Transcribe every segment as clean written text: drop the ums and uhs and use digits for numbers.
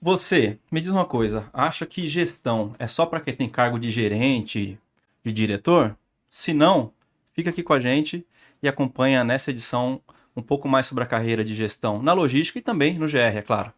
Você, me diz uma coisa, acha que gestão é só para quem tem cargo de gerente, de diretor? Se não, fica aqui com a gente e acompanha nessa edição um pouco mais sobre a carreira de gestão na logística e também no GR, é claro.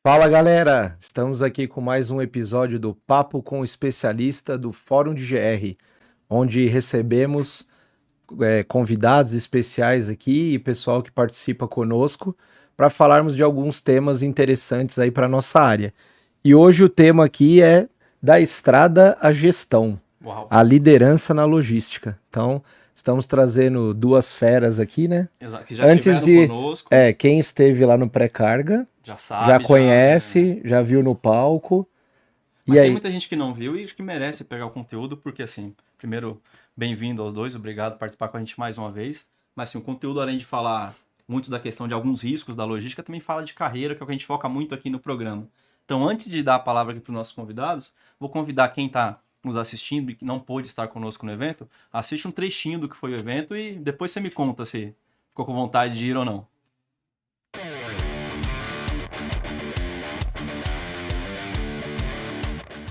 Fala galera, estamos aqui com mais um episódio do Papo com o Especialista do Fórum de GR, onde recebemos convidados especiais aqui e pessoal que participa conosco para falarmos de alguns temas interessantes aí para nossa área. E hoje o tema aqui é da estrada à gestão, a liderança na logística. Então, estamos trazendo duas feras aqui, né? Exato, que já estiveram conosco. Quem esteve lá no pré-carga, já sabe, já conhece, já viu no palco. Mas tem muita gente que não viu e acho que merece pegar o conteúdo, porque assim, primeiro, bem-vindo aos dois, obrigado por participar com a gente mais uma vez. Mas assim, o conteúdo, além de falar muito da questão de alguns riscos da logística, também fala de carreira, que é o que a gente foca muito aqui no programa. Então, antes de dar a palavra aqui para os nossos convidados, vou convidar quem está nos assistindo e que não pôde estar conosco no evento, assiste um trechinho do que foi o evento e depois você me conta se ficou com vontade de ir ou não.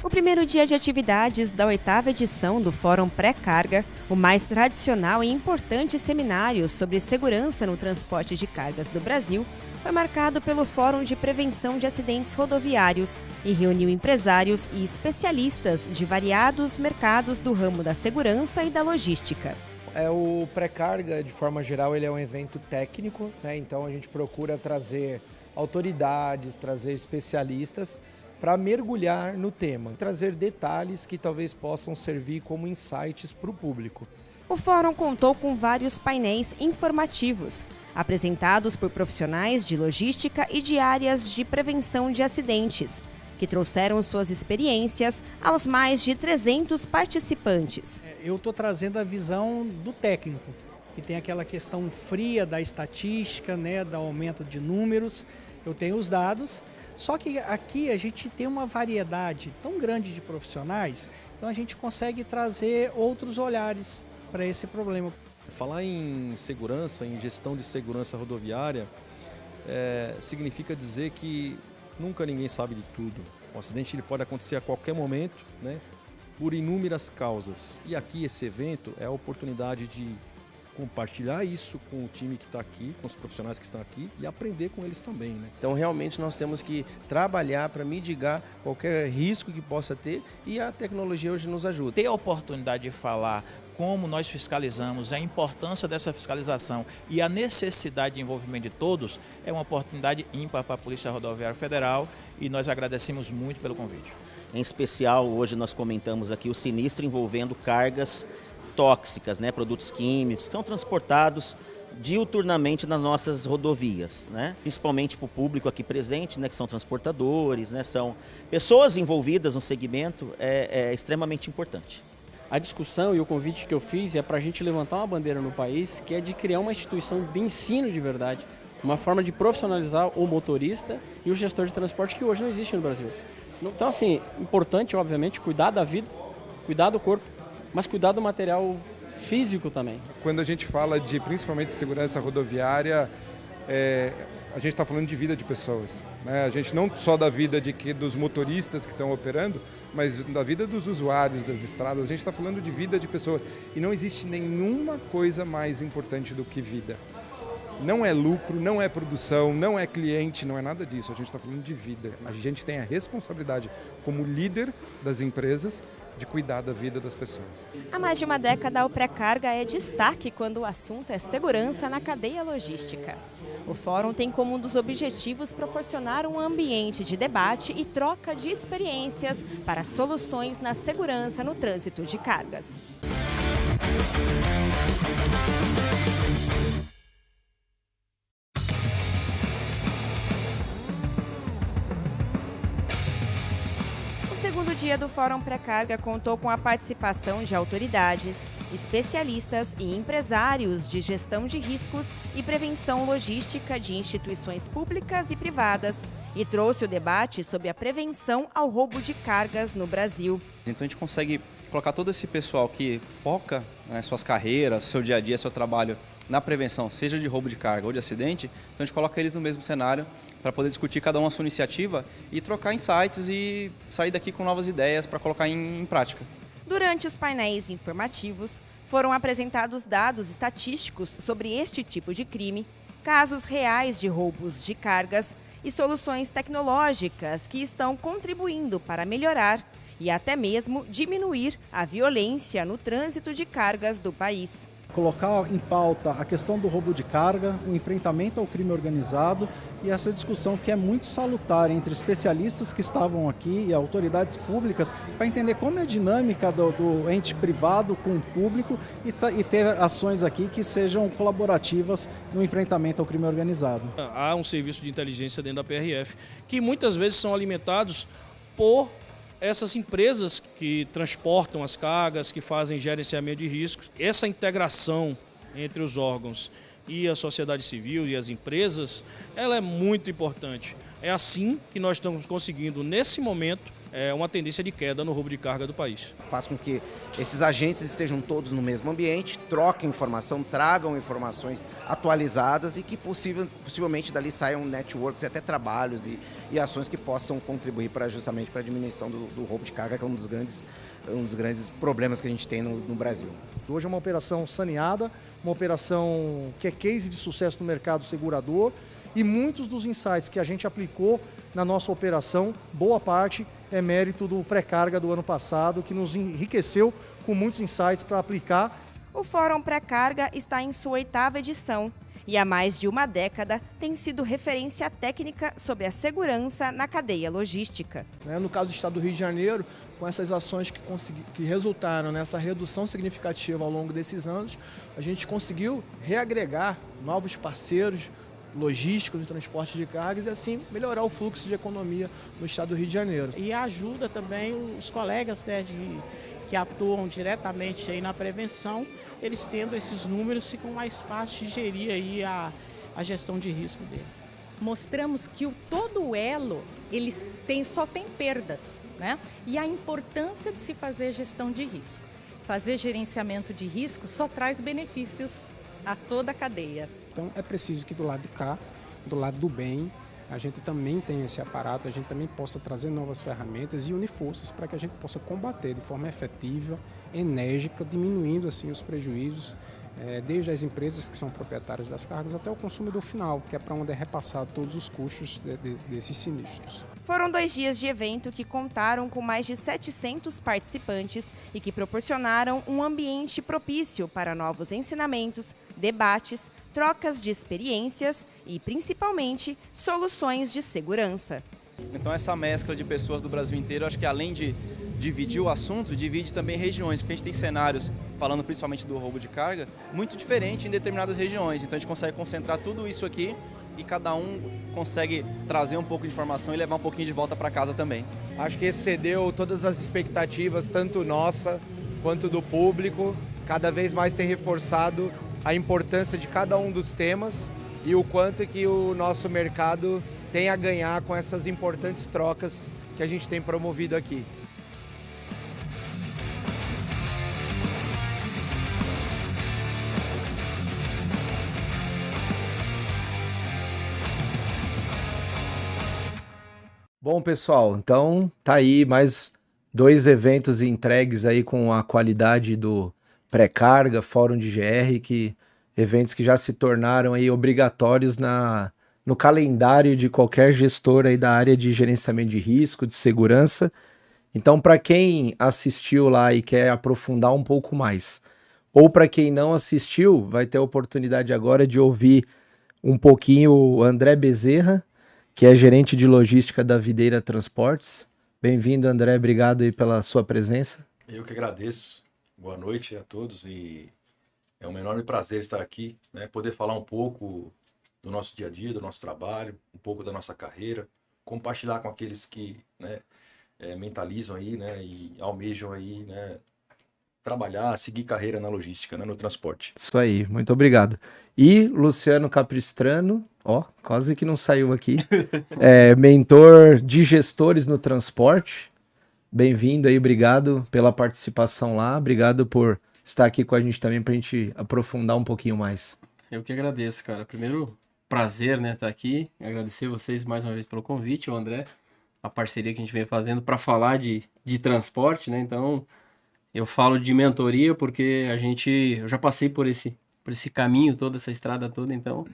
O primeiro dia de atividades da 8ª edição do Fórum Pré-Carga, o mais tradicional e importante seminário sobre segurança no transporte de cargas do Brasil, foi marcado pelo Fórum de Prevenção de Acidentes Rodoviários e reuniu empresários e especialistas de variados mercados do ramo da segurança e da logística. O pré-carga, de forma geral, ele é um evento técnico, né? Então a gente procura trazer autoridades, trazer especialistas para mergulhar no tema, trazer detalhes que talvez possam servir como insights para o público. O fórum contou com vários painéis informativos, apresentados por profissionais de logística e de áreas de prevenção de acidentes, que trouxeram suas experiências aos mais de 300 participantes. Eu estou trazendo a visão do técnico, que tem aquela questão fria da estatística, né, do aumento de números. Eu tenho os dados, só que aqui a gente tem uma variedade tão grande de profissionais, então a gente consegue trazer outros olhares para esse problema. Falar em segurança, em gestão de segurança rodoviária, significa dizer que nunca ninguém sabe de tudo. O acidente ele pode acontecer a qualquer momento, né, por inúmeras causas. E aqui esse evento é a oportunidade de compartilhar isso com o time que está aqui, com os profissionais que estão aqui e aprender com eles também, né? Então realmente nós temos que trabalhar para mitigar qualquer risco que possa ter e a tecnologia hoje nos ajuda. Ter a oportunidade de falar como nós fiscalizamos, a importância dessa fiscalização e a necessidade de envolvimento de todos é uma oportunidade ímpar para a Polícia Rodoviária Federal e nós agradecemos muito pelo convite. Em especial, hoje nós comentamos aqui o sinistro envolvendo cargas tóxicas, né, produtos químicos, que são transportados diuturnamente nas nossas rodovias, né? Principalmente para o público aqui presente, né, que são transportadores, né, são pessoas envolvidas no segmento, é extremamente importante. A discussão e o convite que eu fiz é para a gente levantar uma bandeira no país, que é de criar uma instituição de ensino de verdade, uma forma de profissionalizar o motorista e o gestor de transporte que hoje não existe no Brasil. Então, assim, importante, obviamente, cuidar da vida, cuidar do corpo, mas cuidar do material físico também. Quando a gente fala de, principalmente, segurança rodoviária, a gente está falando de vida de pessoas, né? A gente não só da vida dos motoristas que estão operando, mas da vida dos usuários das estradas. A gente está falando de vida de pessoas. E não existe nenhuma coisa mais importante do que vida. Não é lucro, não é produção, não é cliente, não é nada disso. A gente está falando de vida. A gente tem a responsabilidade, como líder das empresas, de cuidar da vida das pessoas. Há mais de uma década, o pré-carga é destaque quando o assunto é segurança na cadeia logística. O fórum tem como um dos objetivos proporcionar um ambiente de debate e troca de experiências para soluções na segurança no trânsito de cargas. dia do Fórum Pré-Carga contou com a participação de autoridades, especialistas e empresários de gestão de riscos e prevenção logística de instituições públicas e privadas e trouxe o debate sobre a prevenção ao roubo de cargas no Brasil. Então a gente consegue colocar todo esse pessoal que foca, né, suas carreiras, seu dia a dia, seu trabalho na prevenção, seja de roubo de carga ou de acidente, então a gente coloca eles no mesmo cenário para poder discutir cada um a sua iniciativa e trocar insights e sair daqui com novas ideias para colocar em prática. Durante os painéis informativos, foram apresentados dados estatísticos sobre este tipo de crime, casos reais de roubos de cargas e soluções tecnológicas que estão contribuindo para melhorar e até mesmo diminuir a violência no trânsito de cargas do país. Colocar em pauta a questão do roubo de carga, o enfrentamento ao crime organizado e essa discussão que é muito salutar entre especialistas que estavam aqui e autoridades públicas para entender como é a dinâmica do ente privado com o público e ter ações aqui que sejam colaborativas no enfrentamento ao crime organizado. Há um serviço de inteligência dentro da PRF que muitas vezes são alimentados por essas empresas que transportam as cargas, que fazem gerenciamento de riscos. Essa integração entre os órgãos e a sociedade civil e as empresas, ela é muito importante. É assim que nós estamos conseguindo, nesse momento, uma tendência de queda no roubo de carga do país. Faz com que esses agentes estejam todos no mesmo ambiente, troquem informação, tragam informações atualizadas e que possivelmente dali saiam networks e até trabalhos e ações que possam contribuir justamente para a diminuição do roubo de carga, que é um dos grandes problemas que a gente tem no Brasil. Hoje é uma operação saneada, uma operação que é case de sucesso no mercado segurador e muitos dos insights que a gente aplicou na nossa operação, boa parte é mérito do pré-carga do ano passado, que nos enriqueceu com muitos insights para aplicar. O Fórum Pré-Carga está em sua 8ª edição e há mais de uma década tem sido referência técnica sobre a segurança na cadeia logística. No caso do estado do Rio de Janeiro, com essas ações que resultaram nessa redução significativa ao longo desses anos, a gente conseguiu reagregar novos parceiros logísticos de transporte de cargas e assim melhorar o fluxo de economia no estado do Rio de Janeiro. E ajuda também os colegas que atuam diretamente aí na prevenção, eles tendo esses números ficam mais fácil de gerir aí a gestão de risco deles. Mostramos que todo o elo só tem perdas, né? E a importância de se fazer gestão de risco. Fazer gerenciamento de risco só traz benefícios a toda a cadeia. Então é preciso que do lado de cá, do lado do bem, a gente também tenha esse aparato, a gente também possa trazer novas ferramentas e unir forças para que a gente possa combater de forma efetiva, enérgica, diminuindo assim os prejuízos, desde as empresas que são proprietárias das cargas até o consumidor final, que é para onde é repassado todos os custos desses sinistros. Foram 2 dias de evento que contaram com mais de 700 participantes e que proporcionaram um ambiente propício para novos ensinamentos, debates, trocas de experiências e, principalmente, soluções de segurança. Então essa mescla de pessoas do Brasil inteiro, acho que além de dividir o assunto, divide também regiões, porque a gente tem cenários, falando principalmente do roubo de carga, muito diferente em determinadas regiões. Então a gente consegue concentrar tudo isso aqui e cada um consegue trazer um pouco de informação e levar um pouquinho de volta para casa também. Acho que excedeu todas as expectativas, tanto nossa quanto do público. Cada vez mais tem reforçado a importância de cada um dos temas e o quanto que o nosso mercado tem a ganhar com essas importantes trocas que a gente tem promovido aqui. Bom, pessoal, então tá aí mais 2 eventos entregues aí com a qualidade do Pré-Carga, Fórum de GR, eventos que já se tornaram aí obrigatórios no calendário de qualquer gestor aí da área de gerenciamento de risco, de segurança. Então, para quem assistiu lá e quer aprofundar um pouco mais, ou para quem não assistiu, vai ter a oportunidade agora de ouvir um pouquinho o André Bezerra, que é gerente de logística da Videira Transportes. Bem-vindo, André, obrigado aí pela sua presença. Eu que agradeço. Boa noite a todos e é um enorme prazer estar aqui, né? Poder falar um pouco do nosso dia a dia, do nosso trabalho, um pouco da nossa carreira, compartilhar com aqueles que, né, mentalizam aí, né, e almejam aí, né, trabalhar, seguir carreira na logística, né, no transporte. Isso aí, muito obrigado. E Luciano Capistrano, ó, quase que não saiu aqui, mentor de gestores no transporte. Bem-vindo aí, obrigado pela participação lá, obrigado por estar aqui com a gente também para a gente aprofundar um pouquinho mais. Eu que agradeço, cara. Primeiro, prazer, né, estar aqui. Agradecer vocês mais uma vez pelo convite, o André, a parceria que a gente vem fazendo para falar de transporte, né? Então, eu falo de mentoria porque eu já passei por esse caminho, toda essa estrada toda, então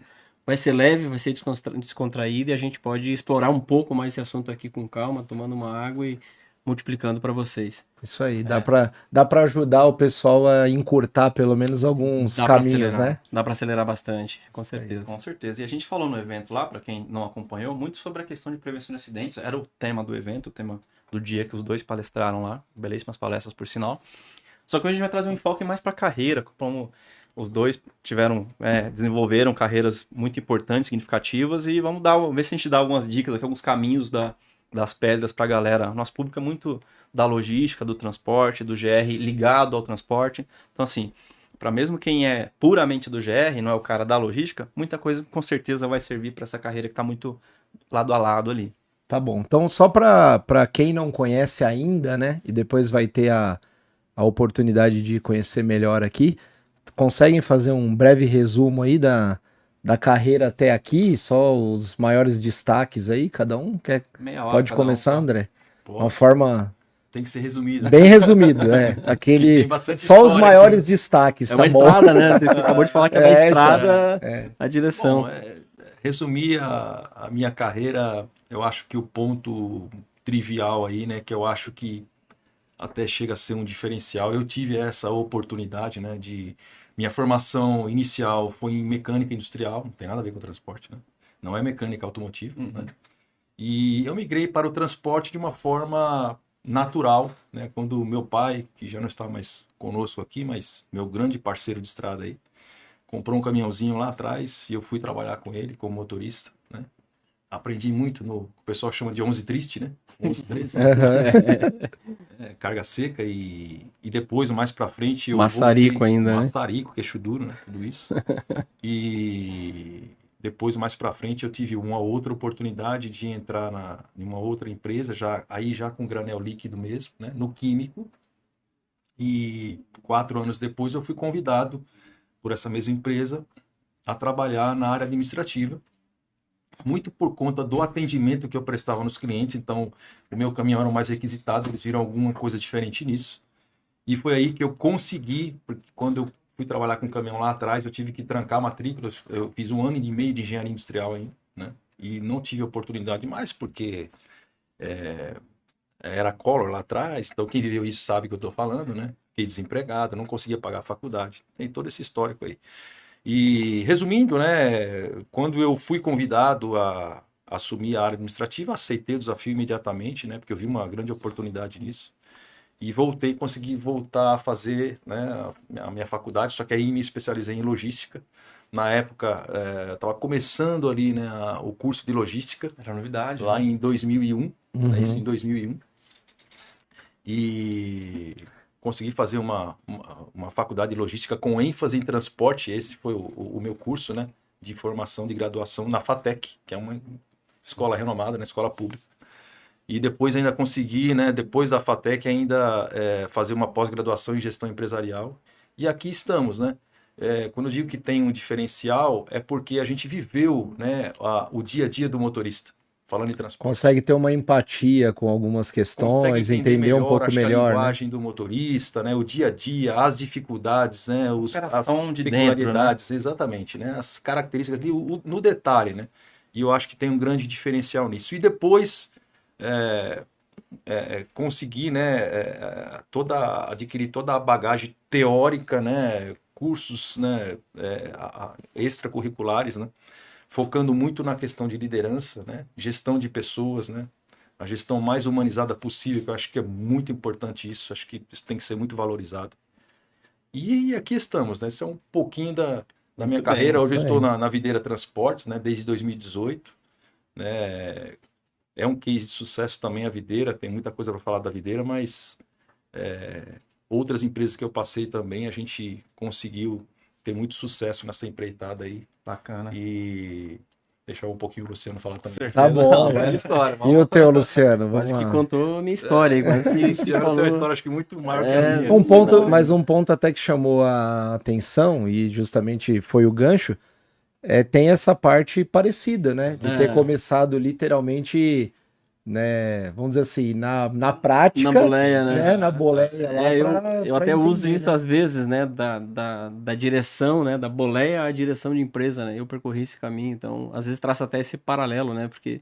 vai ser leve, vai ser descontraído e a gente pode explorar um pouco mais esse assunto aqui com calma, tomando uma água e multiplicando para vocês. Isso aí, dá para ajudar o pessoal a encurtar pelo menos alguns caminhos, né? Dá para acelerar bastante, com certeza. Com certeza. E a gente falou no evento lá, para quem não acompanhou, muito sobre a questão de prevenção de acidentes. Era o tema do evento, o tema do dia que os dois palestraram lá. Belíssimas palestras, por sinal. Só que hoje a gente vai trazer um enfoque mais para a carreira, como os dois desenvolveram carreiras muito importantes, significativas, e vamos ver se a gente dá algumas dicas aqui, alguns caminhos das pedras para a galera. Nosso público é muito da logística, do transporte, do GR ligado ao transporte. Então, assim, para mesmo quem é puramente do GR, não é o cara da logística, muita coisa com certeza vai servir para essa carreira que está muito lado a lado ali. Tá bom. Então, só para quem não conhece ainda, né, e depois vai ter a oportunidade de conhecer melhor aqui, conseguem fazer um breve resumo aí da carreira até aqui, só os maiores destaques aí, cada um pode começar, André? Uma forma... Tem que ser resumido. Bem resumido, aquele... Só os maiores destaques, tá bom? É uma estrada, né? Você acabou de falar que é uma estrada, a direção. Bom, resumir a minha carreira, eu acho que o ponto trivial aí, né, que eu acho que até chega a ser um diferencial, eu tive essa oportunidade, né, minha formação inicial foi em mecânica industrial, não tem nada a ver com transporte, né? Não é mecânica automotiva, né? E eu migrei para o transporte de uma forma natural, né? Quando o meu pai, que já não está mais conosco aqui, mas meu grande parceiro de estrada aí, comprou um caminhãozinho lá atrás e eu fui trabalhar com ele como motorista, né? Aprendi muito o pessoal chama de 11 triste, né? 11, 13. Carga seca e depois, mais pra frente... Maçarico ainda, né? Maçarico, queixo duro, né? Tudo isso. E depois, mais pra frente, eu tive uma outra oportunidade de entrar em uma outra empresa, já com granel líquido mesmo, né? No químico. E 4 anos depois eu fui convidado por essa mesma empresa a trabalhar na área administrativa, muito por conta do atendimento que eu prestava nos clientes. Então o meu caminhão era o mais requisitado, eles viram alguma coisa diferente nisso. E foi aí que eu consegui, porque quando eu fui trabalhar com o caminhão lá atrás, eu tive que trancar matrículas, eu fiz 1 ano e meio de engenharia industrial ainda, né? E não tive oportunidade mais, porque era Collor lá atrás, então quem viveu isso sabe o que eu estou falando, né? Fiquei desempregado, não conseguia pagar a faculdade, tem todo esse histórico aí. E resumindo, né, quando eu fui convidado a assumir a área administrativa, aceitei o desafio imediatamente, né, porque eu vi uma grande oportunidade nisso. E consegui voltar a fazer, né, a minha faculdade, só que aí me especializei em logística. Na época, eu estava começando ali, né, o curso de logística. Era novidade. Lá em 2001, Uhum. Isso em 2001. E consegui fazer uma faculdade de logística com ênfase em transporte. Esse foi o meu curso, né, de formação de graduação na FATEC, que é uma escola renomada, né, escola pública. E depois ainda consegui, né, depois da FATEC, ainda fazer uma pós-graduação em gestão empresarial. E aqui estamos, né? Quando eu digo que tem um diferencial, é porque a gente viveu, né, o dia a dia do motorista. Falando em transporte. Consegue ter uma empatia com algumas questões, entender um pouco melhor, a linguagem, né, do motorista, né, o dia a dia, as dificuldades, né, as de peculiaridades, dentro, né? Exatamente, né, as características ali, no detalhe, né? E eu acho que tem um grande diferencial nisso. E depois conseguir, né, adquirir toda a bagagem teórica, né, cursos, né, extracurriculares, né, focando muito na questão de liderança, né, gestão de pessoas, né, a gestão mais humanizada possível, que eu acho que é muito importante isso, acho que isso tem que ser muito valorizado. E aqui estamos, né, esse é um pouquinho da minha carreira. Hoje eu estou na Videira Transportes, né, desde 2018, né, É um case de sucesso também a videira, tem muita coisa para falar da videira, mas outras empresas que eu passei também, a gente conseguiu ter muito sucesso nessa empreitada aí. Bacana. E deixar um pouquinho o Luciano falar também. Tá bom, velha história. E o teu, Luciano? Vamos Quase que lá. contou a minha história aí. Quase que Luciano tem uma história, acho que muito maior que a minha. Mas um ponto até que chamou a atenção, e justamente foi o gancho, tem essa parte parecida, né? De ter começado literalmente, né? Vamos dizer assim, na prática. Na boleia, né? Na boleia lá eu até uso isso às vezes, né? Da direção, né? Da boleia à direção de empresa, né? Eu percorri esse caminho, então às vezes traço até esse paralelo, né? Porque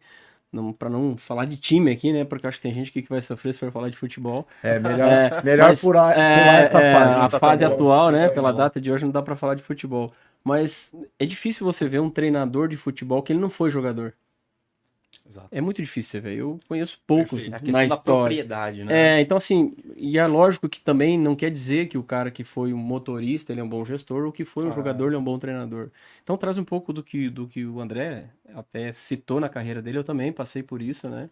para não falar de time aqui, né? Porque eu acho que tem gente aqui que vai sofrer se for falar de futebol. Melhor pular essa parte. A fase atual, né? Pela data de hoje não dá para falar de futebol. Mas é difícil você ver um treinador de futebol que ele não foi jogador. Exato. É muito difícil você ver. Eu conheço poucos na história. Da propriedade, né? Então assim, e é lógico que também não quer dizer que o cara que foi um motorista ele é um bom gestor, ou que foi um jogador ele é um bom treinador. Então traz um pouco do que o André até citou na carreira dele. Eu também passei por isso, né?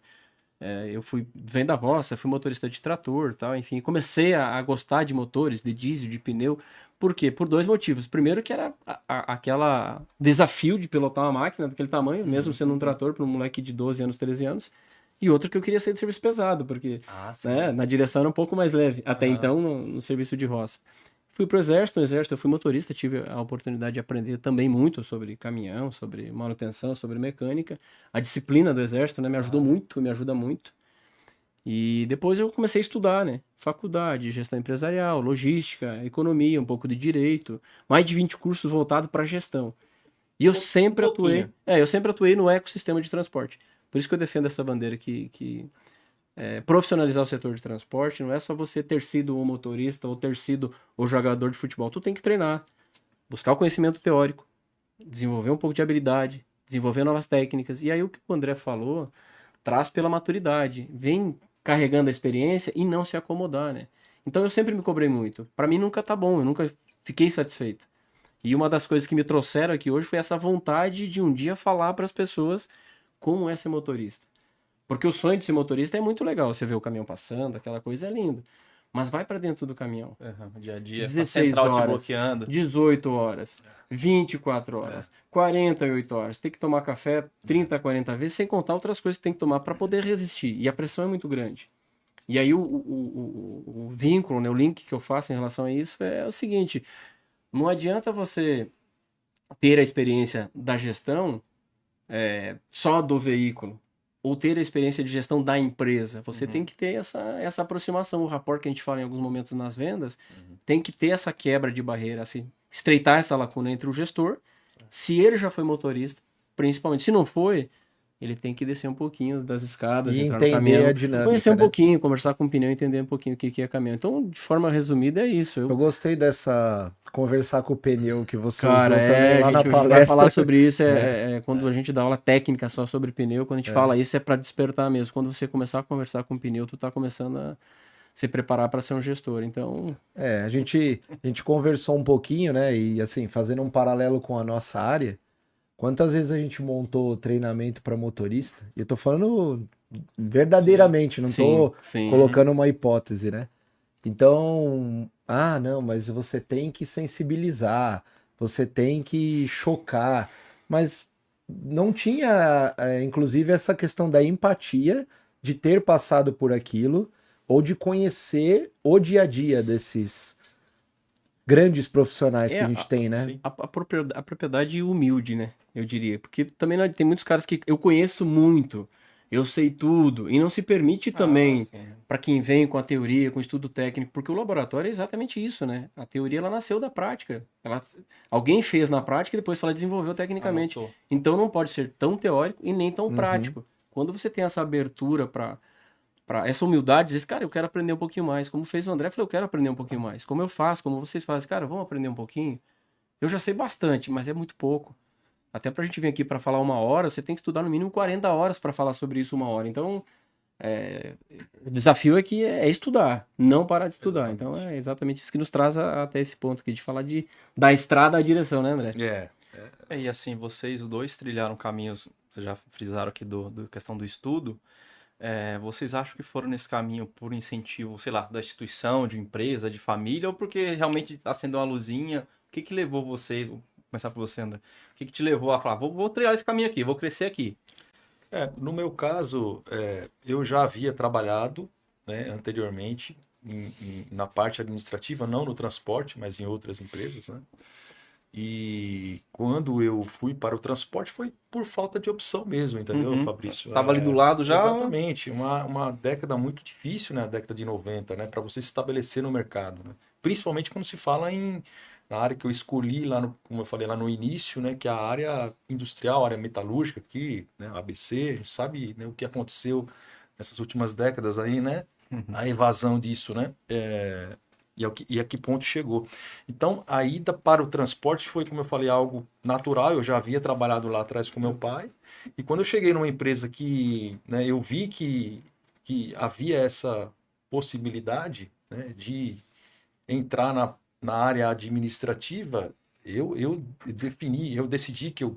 Eu vem da roça, fui motorista de trator, tal, enfim, comecei a gostar de motores, de diesel, de pneu. Por quê? Por dois motivos. Primeiro que era aquela desafio de pilotar uma máquina daquele tamanho, mesmo sendo um trator para um moleque de 12 anos, 13 anos. E outro que eu queria ser de serviço pesado, porque na direção era um pouco mais leve, até então no serviço de roça. Fui pro exército, no exército eu fui motorista, tive a oportunidade de aprender também muito sobre caminhão, sobre manutenção, sobre mecânica. A disciplina do exército, né, me ajudou muito, me ajuda muito. E depois eu comecei a estudar, né, faculdade, gestão empresarial, logística, economia, um pouco de direito, mais de 20 cursos voltados para gestão. E eu sempre atuei no ecossistema de transporte. Por isso que eu defendo essa bandeira que profissionalizar o setor de transporte não é só você ter sido um motorista ou ter sido o jogador de futebol. Tu tem que treinar, buscar o conhecimento teórico, desenvolver um pouco de habilidade, desenvolver novas técnicas. E aí o que o André falou traz pela maturidade. Vem carregando a experiência e não se acomodar, né? Então eu sempre me cobrei muito. Para mim nunca tá bom, eu nunca fiquei satisfeito. E uma das coisas que me trouxeram aqui hoje foi essa vontade de um dia falar para as pessoas como é ser motorista. Porque o sonho de ser motorista é muito legal. Você vê o caminhão passando, aquela coisa é linda. Mas vai para dentro do caminhão. Dia a dia, 16 horas, 18 horas, 24 horas, 48 horas. Tem que tomar café 30, 40 vezes, sem contar outras coisas que tem que tomar para poder resistir. E a pressão é muito grande. E aí o vínculo, né, o link que eu faço em relação a isso é o seguinte. Não adianta você ter a experiência da gestão só do veículo. Ou ter a experiência de gestão da empresa. Você tem que ter essa aproximação. O rapport que a gente fala em alguns momentos nas vendas, tem que ter essa quebra de barreira, assim, estreitar essa lacuna entre o gestor, se ele já foi motorista, principalmente. Se não foi, ele tem que descer um pouquinho das escadas, e entrar entender no caminhão, a dinâmica, conhecer um né? pouquinho, conversar com o pneu, entender um pouquinho o que é caminhão. Então, de forma resumida, é isso. Eu gostei dessa conversar com o pneu que você Cara, usou também lá na a gente palestra. vai falar sobre isso, quando a gente dá aula técnica só sobre pneu, quando a gente fala isso é para despertar mesmo. Quando você começar a conversar com o pneu, tu tá começando a se preparar para ser um gestor, então... A gente conversou um pouquinho, né, e assim, fazendo um paralelo com a nossa área, quantas vezes a gente montou treinamento para motorista? E eu tô falando verdadeiramente, não tô colocando uma hipótese, né? Então, não, mas você tem que sensibilizar, você tem que chocar, mas não tinha, inclusive, essa questão da empatia de ter passado por aquilo ou de conhecer o dia a dia desses grandes profissionais que a gente tem, né? A propriedade humilde, né? Eu diria. Porque também tem muitos caras que eu conheço muito, eu sei tudo, e não se permite também para quem vem com a teoria, com o estudo técnico, porque o laboratório é exatamente isso, né? A teoria ela nasceu da prática. Alguém fez na prática e depois desenvolveu tecnicamente. Então não pode ser tão teórico e nem tão prático. Quando você tem essa abertura para essa humildade, diz, cara, eu quero aprender um pouquinho mais. Como fez o André, eu falei, eu quero aprender um pouquinho mais. Como eu faço, como vocês fazem, cara, vamos aprender um pouquinho. Eu já sei bastante, mas é muito pouco. Até pra gente vir aqui para falar 1 hora, você tem que estudar no mínimo 40 horas para falar sobre isso 1 hora. Então, o desafio aqui é estudar, não parar de estudar. Exatamente. Então, é exatamente isso que nos traz até esse ponto aqui, de falar da estrada à direção, né, André? E assim, vocês dois trilharam caminhos vocês já frisaram aqui do questão do estudo, vocês acham que foram nesse caminho por incentivo, sei lá, da instituição, de empresa, de família, ou porque realmente acendeu uma luzinha? O que levou você, vou começar por você, André, o que te levou a falar, vou trilhar esse caminho aqui, vou crescer aqui? No meu caso, eu já havia trabalhado, né, anteriormente na parte administrativa, não no transporte, mas em outras empresas, né? E quando eu fui para o transporte foi por falta de opção mesmo, entendeu, Fabrício? Tava ali do lado já. Exatamente, uma década muito difícil, né, a década de 90, né, para você se estabelecer no mercado, né? Principalmente quando se fala na área que eu escolhi lá como eu falei lá no início, né, que é a área industrial, a área metalúrgica aqui, né, ABC, a gente sabe, né, o que aconteceu nessas últimas décadas aí, né, a evasão disso, né, e a que ponto chegou. Então, a ida para o transporte foi, como eu falei, algo natural. Eu já havia trabalhado lá atrás com meu pai. E quando eu cheguei numa empresa que, né, eu vi que havia essa possibilidade, né, de entrar na área administrativa, eu decidi que eu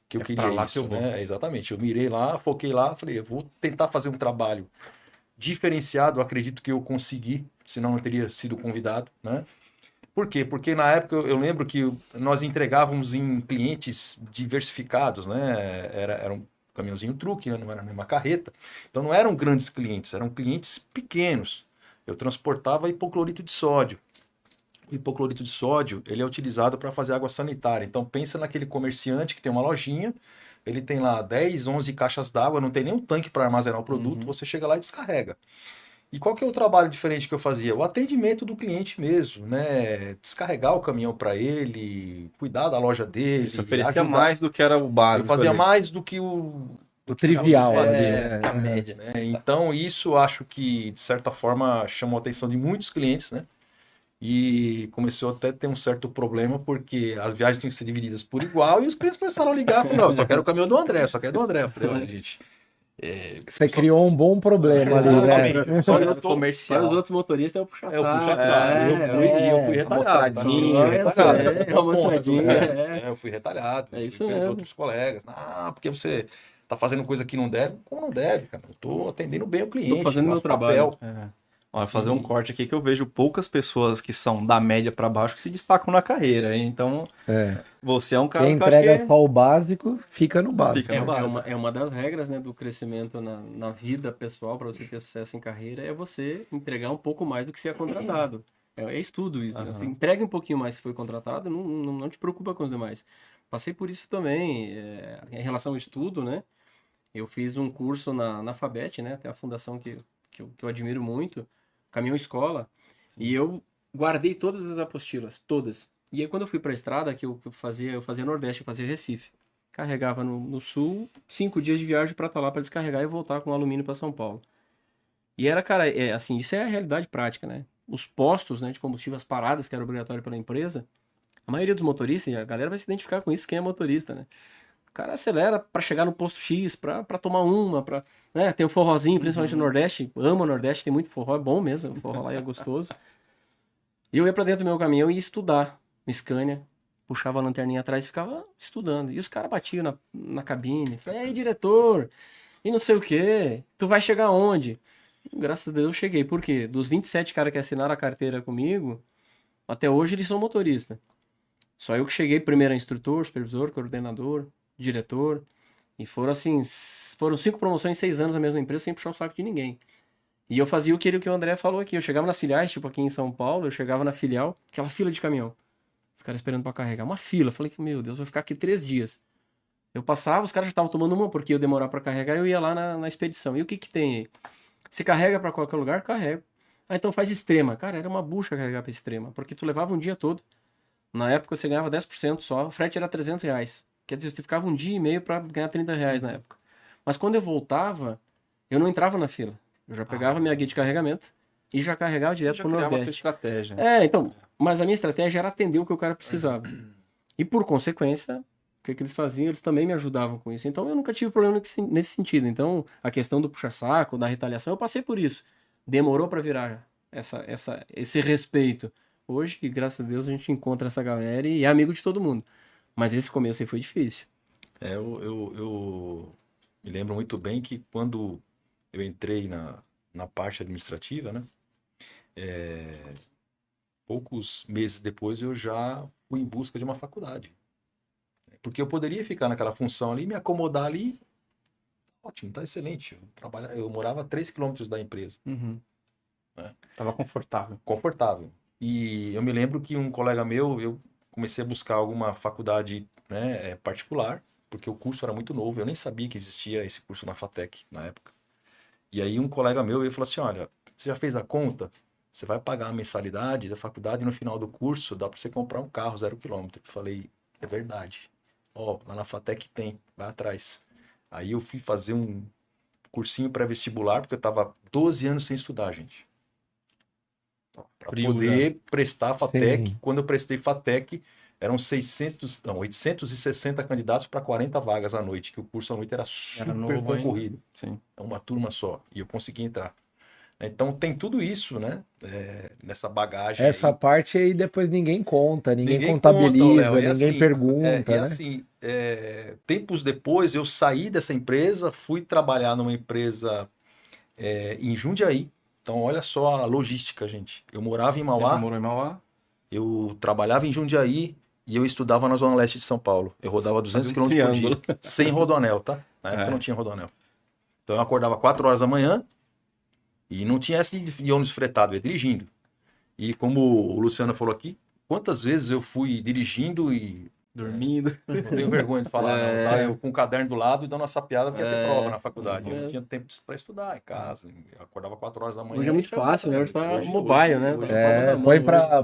queria lá isso. que eu vou. Né? Exatamente. Eu mirei lá, foquei lá, falei, eu vou tentar fazer um trabalho diferenciado, acredito que eu consegui, senão não teria sido convidado, né? Por quê? Porque na época eu lembro que nós entregávamos em clientes diversificados, né? Era um caminhãozinho truque, né? Não era nenhuma carreta. Então não eram grandes clientes, eram clientes pequenos. Eu transportava hipoclorito de sódio. O hipoclorito de sódio, ele é utilizado para fazer água sanitária. Então pensa naquele comerciante que tem uma lojinha, ele tem lá 10, 11 caixas d'água, não tem nenhum tanque para armazenar o produto, você chega lá e descarrega. E qual que é o trabalho diferente que eu fazia? O atendimento do cliente mesmo, né? Descarregar o caminhão para ele, cuidar da loja dele. Você oferecia mais do que era o básico. Eu fazia mais do que o trivial. A média, né? Então isso acho que, de certa forma, chamou a atenção de muitos clientes, né? E começou até a ter um certo problema, porque as viagens tinham que ser divididas por igual, e os clientes começaram a ligar, falaram, não, eu só quero o caminhão do André, eu só quero do André. Eu falei, olha, gente... Você criou um bom problema ali, né? Só no comercial. Para os outros motoristas é o puxa-saco. É o puxa-saco. Eu fui retalhado. Eu fui retalhado. É isso pelos mesmo. outros colegas. Porque você tá fazendo coisa que não deve. Como não deve, cara? Eu tô atendendo bem o cliente. Tô fazendo meu trabalho. Olha, fazer um corte aqui que eu vejo poucas pessoas que são da média para baixo que se destacam na carreira, hein? Então, você é um cara que entrega só o básico, fica no básico. É uma das regras, né, do crescimento na vida pessoal, para você ter sucesso em carreira, é você entregar um pouco mais do que ser contratado. É estudo isso. Né? Você entrega um pouquinho mais se foi contratado, não te preocupa com os demais. Passei por isso também. Em relação ao estudo, né? Eu fiz um curso na FABET, né? Tem a fundação que eu admiro muito, Caminhão Escola, e eu guardei todas as apostilas, todas. E aí quando eu fui para a estrada, que eu fazia Nordeste, eu fazia Recife. Carregava no Sul, 5 dias de viagem para estar lá para descarregar e voltar com alumínio para São Paulo. E era, cara, assim, isso é a realidade prática, né? Os postos, né, de combustível, as paradas que era obrigatório pela empresa, a maioria dos motoristas, e a galera vai se identificar com isso, quem é motorista, né? O cara acelera para chegar no posto X, para tomar uma, né? Tem o forrozinho, principalmente no Nordeste. Amo o Nordeste, tem muito forró, é bom mesmo. O forró lá é gostoso. E eu ia para dentro do meu caminhão e ia estudar no Scania. Puxava a lanterninha atrás e ficava estudando. E os caras batiam na cabine. Falei, e aí, diretor? E não sei o quê. Tu vai chegar onde? Graças a Deus eu cheguei. Por quê? Dos 27 caras que assinaram a carteira comigo, até hoje eles são motoristas. Só eu que cheguei primeiro a instrutor, supervisor, coordenador, diretor, e foram 5 promoções em 6 anos na mesma empresa sem puxar o saco de ninguém. E eu fazia o que o André falou aqui, eu chegava nas filiais, tipo aqui em São Paulo, eu chegava na filial, aquela fila de caminhão, os caras esperando pra carregar, uma fila, eu falei que, meu Deus, vou ficar aqui 3 dias. Eu passava, os caras já estavam tomando uma, porque eu demorar pra carregar, eu ia lá na expedição. E o que tem aí? Você carrega pra qualquer lugar? Carrego. Então faz extrema. Cara, era uma bucha carregar pra extrema, porque tu levava um dia todo. Na época você ganhava 10% só, o frete era R$300. Quer dizer, você ficava um dia e meio para ganhar R$30 na época. Mas quando eu voltava, eu não entrava na fila. Eu já pegava minha guia de carregamento e já carregava direto pro Nordeste. Uma estratégia. Então, mas a minha estratégia era atender o que o cara precisava. E por consequência, o que eles faziam, eles também me ajudavam com isso. Então eu nunca tive problema nesse sentido. Então, a questão do puxa-saco, da retaliação, eu passei por isso. Demorou para virar esse respeito. Hoje, graças a Deus, a gente encontra essa galera e é amigo de todo mundo. Mas esse começo aí foi difícil. Me lembro muito bem que quando eu entrei na parte administrativa, né? Poucos meses depois eu já fui em busca de uma faculdade. Porque eu poderia ficar naquela função ali, me acomodar ali. Ótimo, tá excelente. Eu morava a 3 quilômetros da empresa. Uhum. Né? Tava confortável. Confortável. E eu me lembro que um colega meu, eu comecei a buscar alguma faculdade, né, particular, porque o curso era muito novo. Eu nem sabia que existia esse curso na FATEC na época. E aí um colega meu ele falou assim, olha, você já fez a conta? Você vai pagar a mensalidade da faculdade e no final do curso dá para você comprar um carro 0 quilômetro. Eu falei, é verdade. Ó, lá na FATEC tem, vai atrás. Aí eu fui fazer um cursinho pré-vestibular, porque eu estava 12 anos sem estudar, gente. Para poder prestar a FATEC. Sim. Quando eu prestei FATEC, eram 860 candidatos para 40 vagas à noite, que o curso à noite era super concorrido. Sim. É uma turma só. E eu consegui entrar. Então tem tudo isso, né? Nessa bagagem. Essa parte aí depois ninguém conta, ninguém conta, contabiliza, Léo. ninguém assim, pergunta, né? Assim, tempos depois eu saí dessa empresa, fui trabalhar numa empresa em Jundiaí. Então olha só a logística, gente. Eu morava em Mauá. Você morou em Mauá? Eu trabalhava em Jundiaí e eu estudava na Zona Leste de São Paulo. Eu rodava 200 km por dia, sem rodoanel, tá? Na época não tinha rodoanel. Então eu acordava 4 horas da manhã e não tinha esse de ônibus fretado, eu ia dirigindo. E como o Luciano falou aqui, quantas vezes eu fui dirigindo e... dormindo. Não tenho vergonha de falar, não, tá? Eu com o caderno do lado e dando essa piada porque ia ter prova na faculdade. Eu não tinha tempo para estudar em casa. Eu acordava 4 horas da manhã. Hoje é muito fácil, né? Hoje tá mobile, né?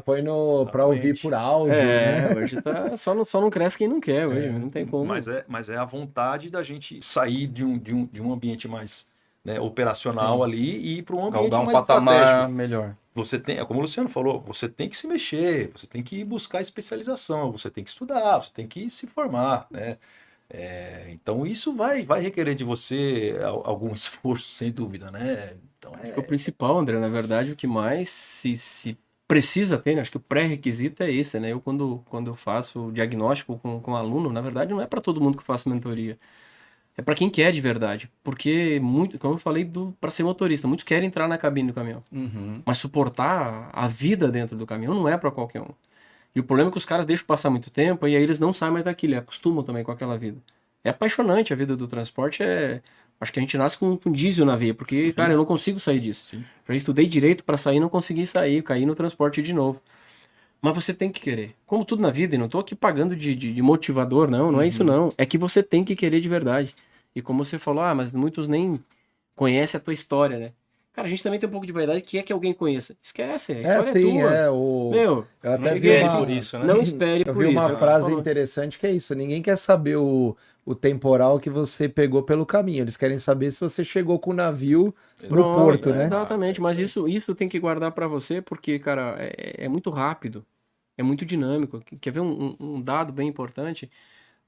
Põe pra ouvir por áudio. Né? Hoje tá... só não cresce quem não quer hoje, não tem como. Mas é a vontade da gente sair de um ambiente mais, né, operacional ali e ir para um ambiente mais patamar melhor. Você tem, como o Luciano falou, você tem que se mexer, você tem que buscar especialização, você tem que estudar, você tem que se formar, né? Então isso vai requerer de você algum esforço, sem dúvida, né? Então, acho que o principal, André, na verdade, o que mais se precisa ter, né? Acho que o pré-requisito é esse, né? Eu quando eu faço o diagnóstico com aluno, na verdade não é para todo mundo que eu faço mentoria. É para quem quer de verdade, porque muito, como eu falei, para ser motorista, muitos querem entrar na cabine do caminhão, mas suportar a vida dentro do caminhão não é para qualquer um. E o problema é que os caras deixam passar muito tempo e aí eles não saem mais daquilo, acostumam também com aquela vida. É apaixonante a vida do transporte, acho que a gente nasce com diesel na veia, porque, sim, cara, eu não consigo sair disso. Sim. Já estudei direito para sair, não consegui sair, caí no transporte de novo. Mas você tem que querer. Como tudo na vida, e não tô aqui pagando de motivador, não é isso não. É que você tem que querer de verdade. E como você falou, mas muitos nem conhecem a tua história, né? Cara, a gente também tem um pouco de verdade que é que alguém conheça. Esquece, a história é tua. Eu até vi por isso, né? Não espere por isso. Eu vi uma frase interessante que é isso. Ninguém quer saber o temporal que você pegou pelo caminho. Eles querem saber se você chegou com o navio pro porto, né? Exatamente, mas isso tem que guardar para você porque, cara, é muito rápido. É muito dinâmico. Quer ver um dado bem importante?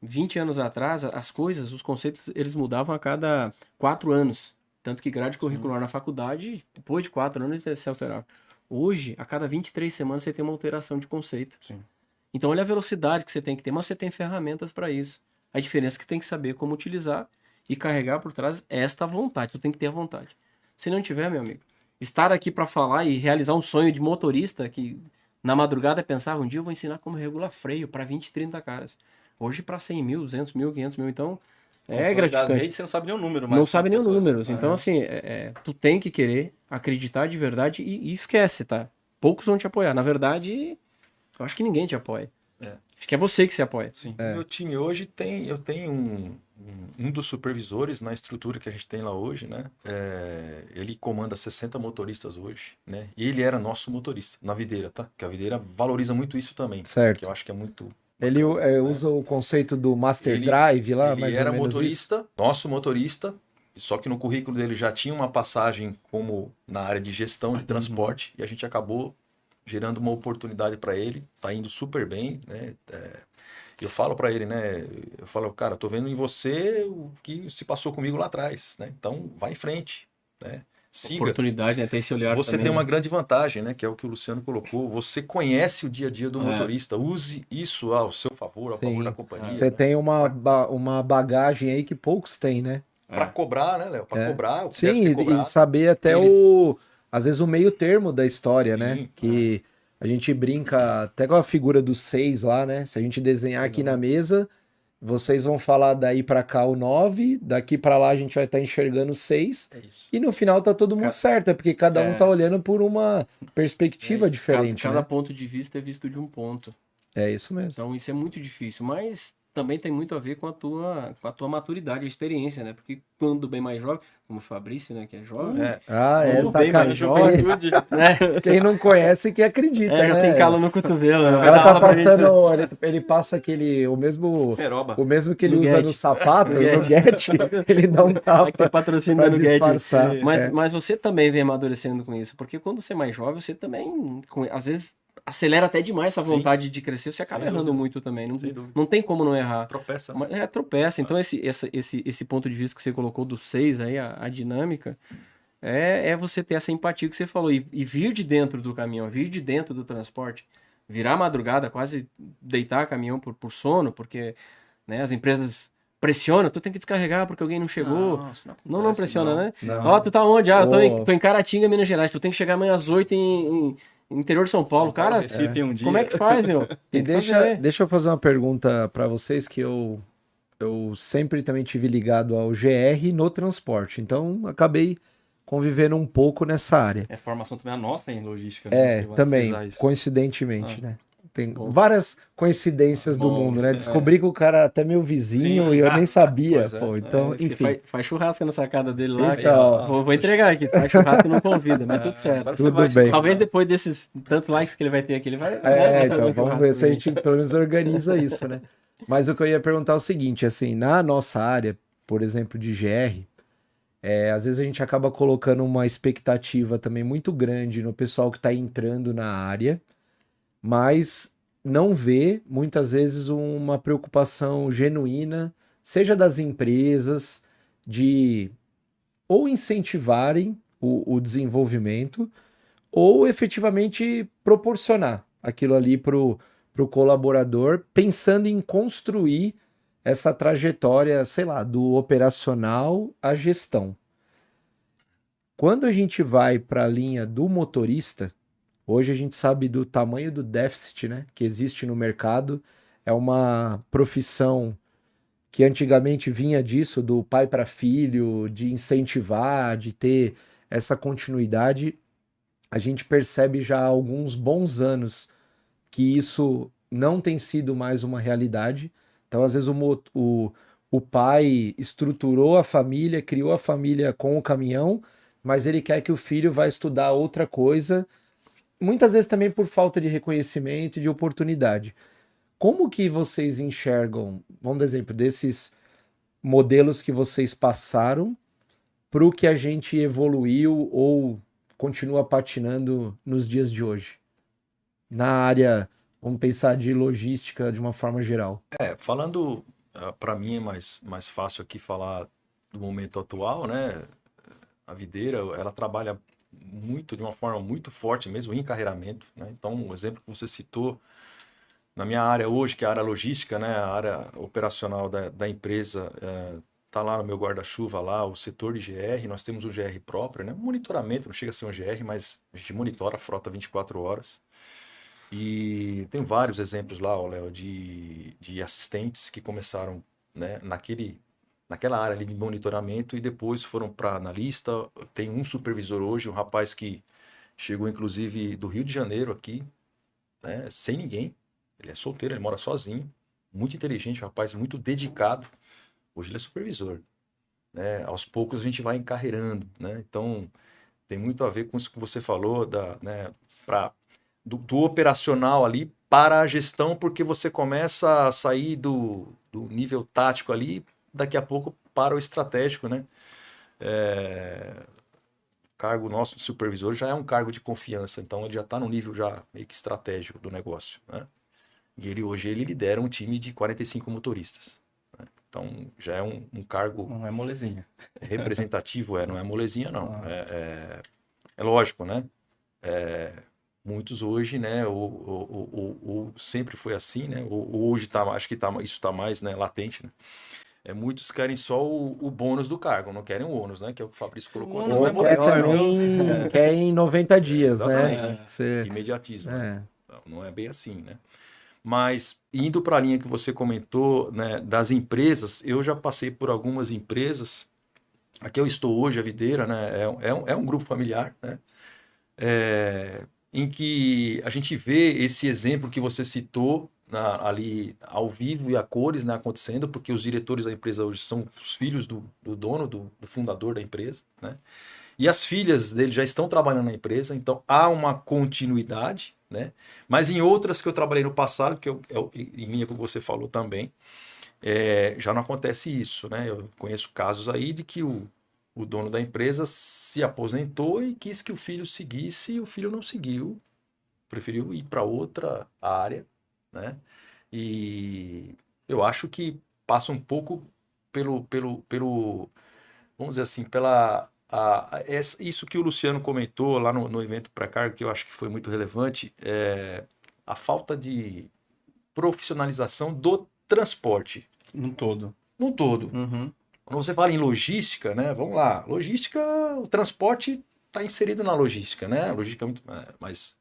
20 anos atrás, as coisas, os conceitos, eles mudavam a cada 4 anos. Tanto que grade curricular na faculdade, depois de 4 anos, se alterava. Hoje, a cada 23 semanas, você tem uma alteração de conceito. Sim. Então, olha a velocidade que você tem que ter, mas você tem ferramentas para isso. A diferença é que tem que saber como utilizar e carregar por trás esta vontade. Tu tem que ter a vontade. Se não tiver, meu amigo, estar aqui para falar e realizar um sonho de motorista que na madrugada pensava, um dia eu vou ensinar como regular freio para 20, 30 caras. Hoje para 100 mil, 200 mil, 500 mil, então é gratificante. Você não sabe nem o número. Não sabe nem o número. Então, assim, tu tem que querer acreditar de verdade e esquece, tá? Poucos vão te apoiar. Na verdade, eu acho que ninguém te apoia. Acho que é você que se apoia. Sim. Meu time hoje eu tenho um dos supervisores na estrutura que a gente tem lá hoje, né? Ele comanda 60 motoristas hoje, né? E ele era nosso motorista na Videira, tá? Porque a Videira valoriza muito isso também. Certo. Que eu acho que é muito... Ele usa o conceito do Master Drive lá, mais ou menos. Ele era motorista, nosso motorista, só que no currículo dele já tinha uma passagem como na área de gestão de transporte, e a gente acabou gerando uma oportunidade para ele, tá indo super bem, né? Eu falo para ele, né? Eu falo, cara, tô vendo em você o que se passou comigo lá atrás, né? Então, vai em frente, né? Siga. Oportunidade, né? Tem esse olhar Você também, tem uma grande vantagem, né? Que é o que o Luciano colocou. Você conhece o dia a dia do motorista. Use isso ao seu favor, ao favor da companhia. Você tem uma bagagem aí que poucos têm, né? para cobrar, né, Léo? Para cobrar, o que sim, deve ser cobrado. e saber até às vezes o meio termo da história, né? Que a gente brinca até com a figura dos 6 lá, né? Se a gente desenhar aqui na mesa, vocês vão falar daí pra cá o 9, daqui pra lá a gente vai estar enxergando o 6. E no final tá todo mundo certo, é porque cada um tá olhando por uma perspectiva diferente, Cada né? ponto de vista é visto de um ponto. É isso mesmo. Então isso é muito difícil, mas também tem muito a ver com a tua maturidade, a experiência, né? Porque quando bem mais jovem, como o Fabrício, né, que é jovem. Bem mais jovem. Né? Quem não conhece que acredita, já né? tem calo no cotovelo. Né? Ela tá passando, ele passa o mesmo que ele usa no sapato, no Guete, ele dá um tapa. Tem patrocínio pra no Guete. disfarçar. Mas você também vem amadurecendo com isso, porque quando você é mais jovem, você também, às vezes, acelera até demais essa vontade de crescer, você acaba errando muito também. Não tem como não errar. Tropeça. Tropeça. Então, esse ponto de vista que você colocou do 6 aí, a dinâmica, é você ter essa empatia que você falou. E vir de dentro do caminhão, vir de dentro do transporte, virar madrugada, quase deitar caminhão por sono, porque né, as empresas pressionam, tu tem que descarregar porque alguém não chegou. Não pressiona, né? Ó, tu tá onde? Tô em Caratinga, Minas Gerais. Tu tem que chegar amanhã às 8 em interior de São Paulo, cara, como é que faz, meu? E deixa eu fazer uma pergunta para vocês que eu sempre também tive ligado ao GR no transporte, então acabei convivendo um pouco nessa área. Formação também a nossa em logística. Né? Também, coincidentemente, né? Tem várias coincidências do mundo, né? Descobri que o cara é até meu vizinho e eu nem sabia. Então, enfim. Faz churrasco na sacada dele lá. Então, vou entregar aqui. Faz churrasco e não convida, mas tudo certo. Tudo bem. Talvez depois desses tantos likes que ele vai ter aqui, ele vai... então vamos ver se a gente pelo menos organiza isso, né? Mas o que eu ia perguntar é o seguinte, assim, na nossa área, por exemplo, de GR, às vezes a gente acaba colocando uma expectativa também muito grande no pessoal que está entrando na área, mas não vê, muitas vezes, uma preocupação genuína, seja das empresas, de ou incentivarem o desenvolvimento, ou efetivamente proporcionar aquilo ali para o colaborador, pensando em construir essa trajetória, sei lá, do operacional à gestão. Quando a gente vai para a linha do motorista, hoje a gente sabe do tamanho do déficit, né, que existe no mercado. É uma profissão que antigamente vinha disso, do pai para filho, de incentivar, de ter essa continuidade. A gente percebe já há alguns bons anos que isso não tem sido mais uma realidade. Então, às vezes, o pai estruturou a família, criou a família com o caminhão, mas ele quer que o filho vá estudar outra coisa, muitas vezes também por falta de reconhecimento e de oportunidade. Como que vocês enxergam, vamos dar exemplo, desses modelos que vocês passaram para o que a gente evoluiu ou continua patinando nos dias de hoje? Na área, vamos pensar de logística de uma forma geral. Falando, para mim é mais fácil aqui falar do momento atual, né? A Videira, ela trabalha muito, de uma forma muito forte mesmo, em encarreiramento, né? Então, um exemplo que você citou, na minha área hoje, que é a área logística, né? A área operacional da empresa, tá lá no meu guarda-chuva lá, o setor de GR, nós temos um GR próprio, né? Monitoramento, não chega a ser um GR, mas a gente monitora a frota 24 horas. E tem vários exemplos lá, Léo, de assistentes que começaram, né, naquela área ali de monitoramento e depois foram para analista. Tem um supervisor hoje, um rapaz que chegou inclusive do Rio de Janeiro aqui, né, sem ninguém. Ele é solteiro, ele mora sozinho, muito inteligente, um rapaz muito dedicado. Hoje ele é supervisor, né? Aos poucos a gente vai encarreirando, né? Então tem muito a ver com isso que você falou, né, do operacional ali para a gestão, porque você começa a sair do nível tático ali, daqui a pouco para o estratégico, né? O cargo nosso de supervisor já é um cargo de confiança, então ele já está no nível já meio que estratégico do negócio, né? E hoje ele lidera um time de 45 motoristas, né? Então já é um cargo... Não é molezinha. Representativo, não é molezinha não. É lógico, né? Muitos hoje, né, ou sempre foi assim, né, ou hoje acho que isso está mais, né, latente, né, Muitos querem só o bônus do cargo, não querem o ônus, né? Que é o que o Fabrício colocou. Quer em 90 dias, né? Imediatismo. Né? Não é bem assim, né? Mas, indo para a linha que você comentou, né, das empresas, eu já passei por algumas empresas. Aqui eu estou hoje, a Videira, né? É um grupo familiar, né? Em que a gente vê esse exemplo que você citou ali ao vivo e a cores, né, acontecendo, porque os diretores da empresa hoje são os filhos do dono, do fundador da empresa, né? E as filhas dele já estão trabalhando na empresa, então há uma continuidade, né? Mas em outras que eu trabalhei no passado, em linha com o que você falou também, já não acontece isso, né? Eu conheço casos aí de que o dono da empresa se aposentou e quis que o filho seguisse, e o filho não seguiu, preferiu ir para outra área, né? E eu acho que passa um pouco pelo vamos dizer assim, isso que o Luciano comentou lá no evento pré-carga, que eu acho que foi muito relevante, a falta de profissionalização do transporte. Num todo. Uhum. Quando você fala em logística, né? Vamos lá. Logística, o transporte está inserido na logística, né? A logística é muito... Mas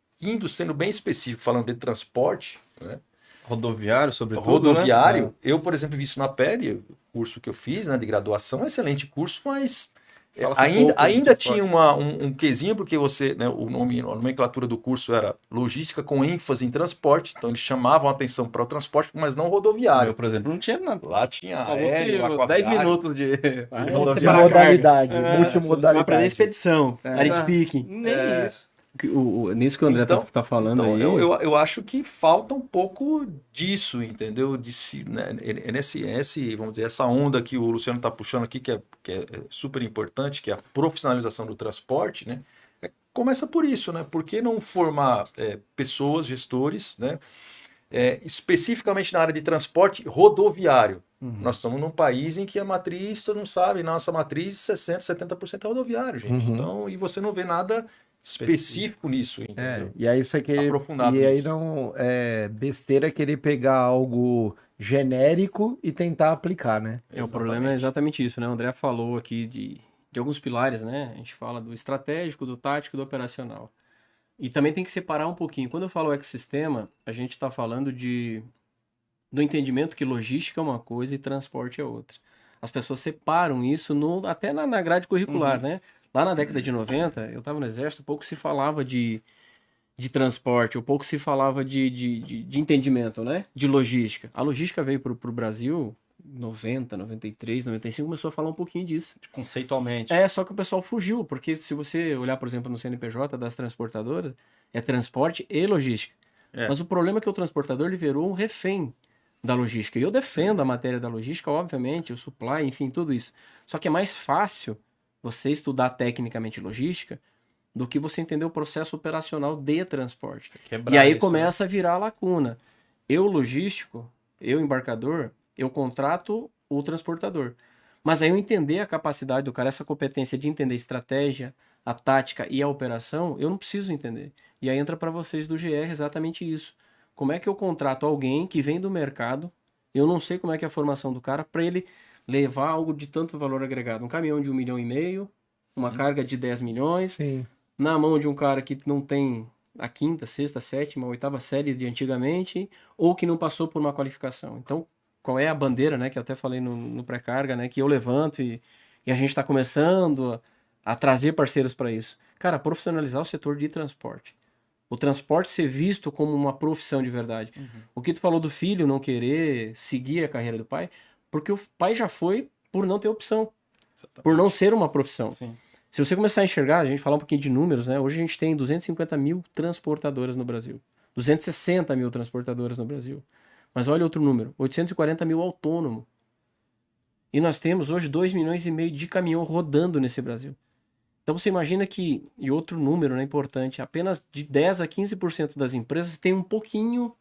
sendo bem específico, falando de transporte, né? Rodoviário, sobretudo. Rodoviário, né? Eu, por exemplo, vi isso na pele, o curso que eu fiz, né, de graduação, excelente curso, mas ainda tinha um quesinho, porque você, né, a nomenclatura do curso era logística com ênfase em transporte, então eles chamavam a atenção para o transporte, mas não rodoviário. Eu, por exemplo, não tinha nada. Lá tinha aéreo, 10 minutos de multimodalidade. Multimodalidade. Vai aprender expedição, área de pique. Nem isso. Nisso que o André tá falando aí. Eu acho que falta um pouco disso, entendeu? Vamos dizer, essa onda que o Luciano está puxando aqui, que é super importante, que é a profissionalização do transporte, né? Começa por isso, né? Por que não formar pessoas, gestores, né? Especificamente na área de transporte rodoviário? Uhum. Nós estamos num país em que a matriz, todo mundo sabe, nossa matriz 60%, 70% é rodoviário, gente. Uhum. Então, e você não vê nada específico nisso, entendeu? E aí você quer aprofundado e aí não é besteira querer pegar algo genérico e tentar aplicar, né? O problema é exatamente isso, né? O André falou aqui de alguns pilares, né? A gente fala do estratégico, do tático e do operacional. E também tem que separar um pouquinho. Quando eu falo ecossistema, a gente está falando do entendimento que logística é uma coisa e transporte é outra. As pessoas separam isso até na grade curricular, né? Lá na década de 90, eu estava no exército, pouco se falava de transporte, ou pouco se falava de entendimento, né? De logística. A logística veio para o Brasil em 90, 93, 95, começou a falar um pouquinho disso. Conceitualmente. Só que o pessoal fugiu, porque se você olhar, por exemplo, no CNPJ das transportadoras, é transporte e logística. Mas o problema é que o transportador ele virou um refém da logística. E eu defendo a matéria da logística, obviamente, o supply, enfim, tudo isso. Só que é mais fácil você estudar tecnicamente logística do que você entender o processo operacional de transporte. E aí começa a virar lacuna. Eu, logístico, eu, embarcador, eu contrato o transportador. Mas aí eu entender a capacidade do cara, essa competência de entender a estratégia, a tática e a operação, eu não preciso entender. E aí entra para vocês do GR exatamente isso. Como é que eu contrato alguém que vem do mercado, eu não sei como é que é a formação do cara, para ele levar algo de tanto valor agregado. Um caminhão de 1,5 milhão, uma carga de 10 milhões, na mão de um cara que não tem a 5ª, 6ª, 7ª, 8ª série de antigamente, ou que não passou por uma qualificação. Então, qual é a bandeira, né, que eu até falei no pré-carga, né, que eu levanto e a gente está começando a trazer parceiros para isso? Cara, profissionalizar o setor de transporte. O transporte ser visto como uma profissão de verdade. Uhum. O que tu falou do filho não querer seguir a carreira do pai, porque o pai já foi por não ter opção, por não ser uma profissão. Sim. Se você começar a enxergar, a gente falar um pouquinho de números, né? Hoje a gente tem 250 mil transportadoras no Brasil, 260 mil transportadoras no Brasil. Mas olha outro número, 840 mil autônomo. E nós temos hoje 2,5 milhões de caminhão rodando nesse Brasil. Então você imagina que, e outro número, né, importante, apenas de 10 a 15% das empresas tem um pouquinho